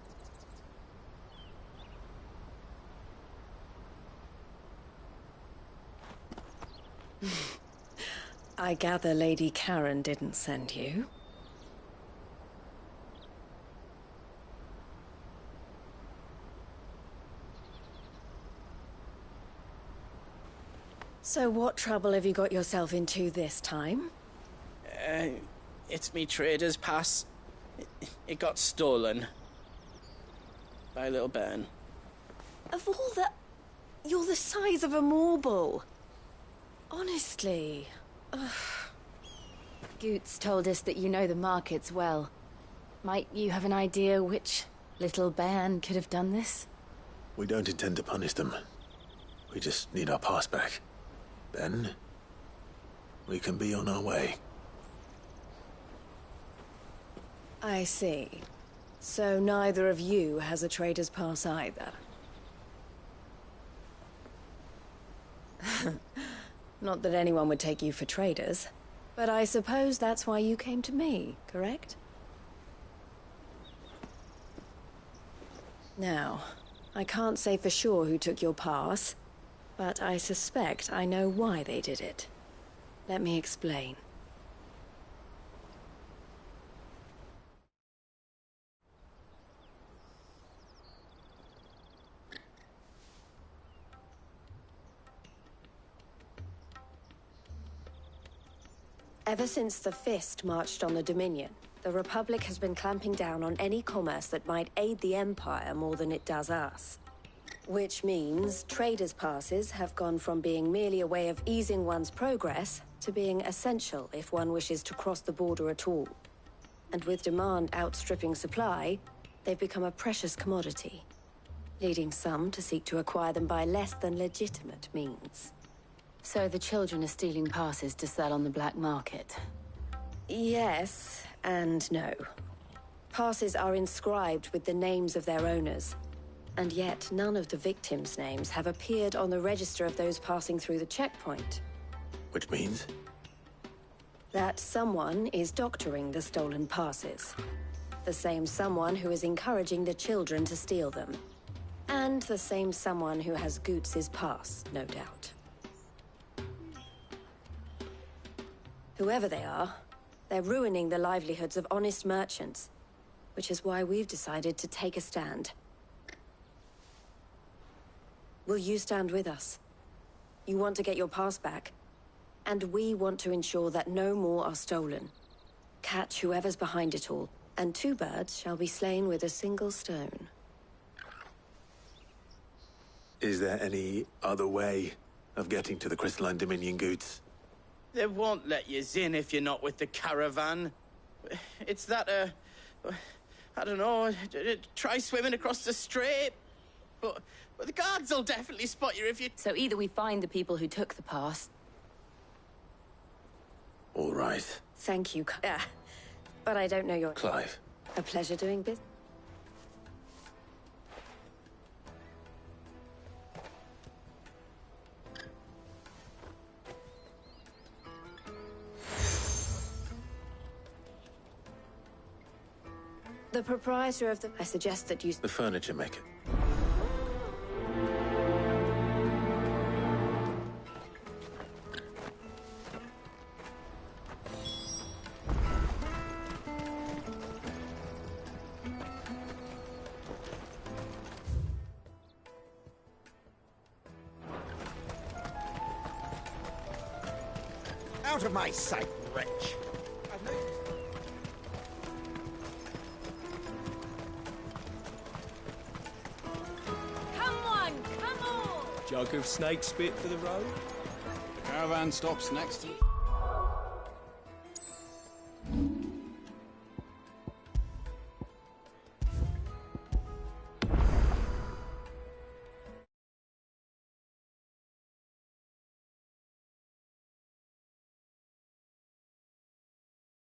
I gather Lady Karen didn't send you. So what trouble have you got yourself into this time? It's me trader's pass. It got stolen. By little Ben. Of all the... You're the size of a marble. Honestly. Ugh. Goots told us that you know the markets well. Might you have an idea which little bairn could have done this? We don't intend to punish them. We just need our pass back. Then, we can be on our way. I see. So neither of you has a trader's pass either. Not that anyone would take you for traders, but I suppose that's why you came to me, correct? Now, I can't say for sure who took your pass, but I suspect I know why they did it. Let me explain. Ever since the Fist marched on the Dominion, the Republic has been clamping down on any commerce that might aid the Empire more than it does us. Which means traders' passes have gone from being merely a way of easing one's progress to being essential if one wishes to cross the border at all. And with demand outstripping supply, they've become a precious commodity, leading some to seek to acquire them by less than legitimate means. So the children are stealing passes to sell on the black market? Yes, and no. Passes are inscribed with the names of their owners, and yet none of the victims' names have appeared on the register of those passing through the checkpoint. Which means? That someone is doctoring the stolen passes. The same someone who is encouraging the children to steal them. And the same someone who has Goots's pass, no doubt. Whoever they are, they're ruining the livelihoods of honest merchants, which is why we've decided to take a stand. Will you stand with us? You want to get your pass back, and we want to ensure that no more are stolen. Catch whoever's behind it all, and 2 birds shall be slain with a single stone. Is there any other way of getting to the Crystalline Dominion Goots? They won't let you in if you're not with the caravan. It's that, I don't know, try swimming across the strait. But the guards will definitely spot you if you... So either we find the people who took the pass... All right. Thank you, but I don't know your... Clive. A pleasure doing business. The proprietor of the... I suggest that you... The furniture maker. Out of my sight, wretch! Jug of snake spit for the road? The caravan stops next to...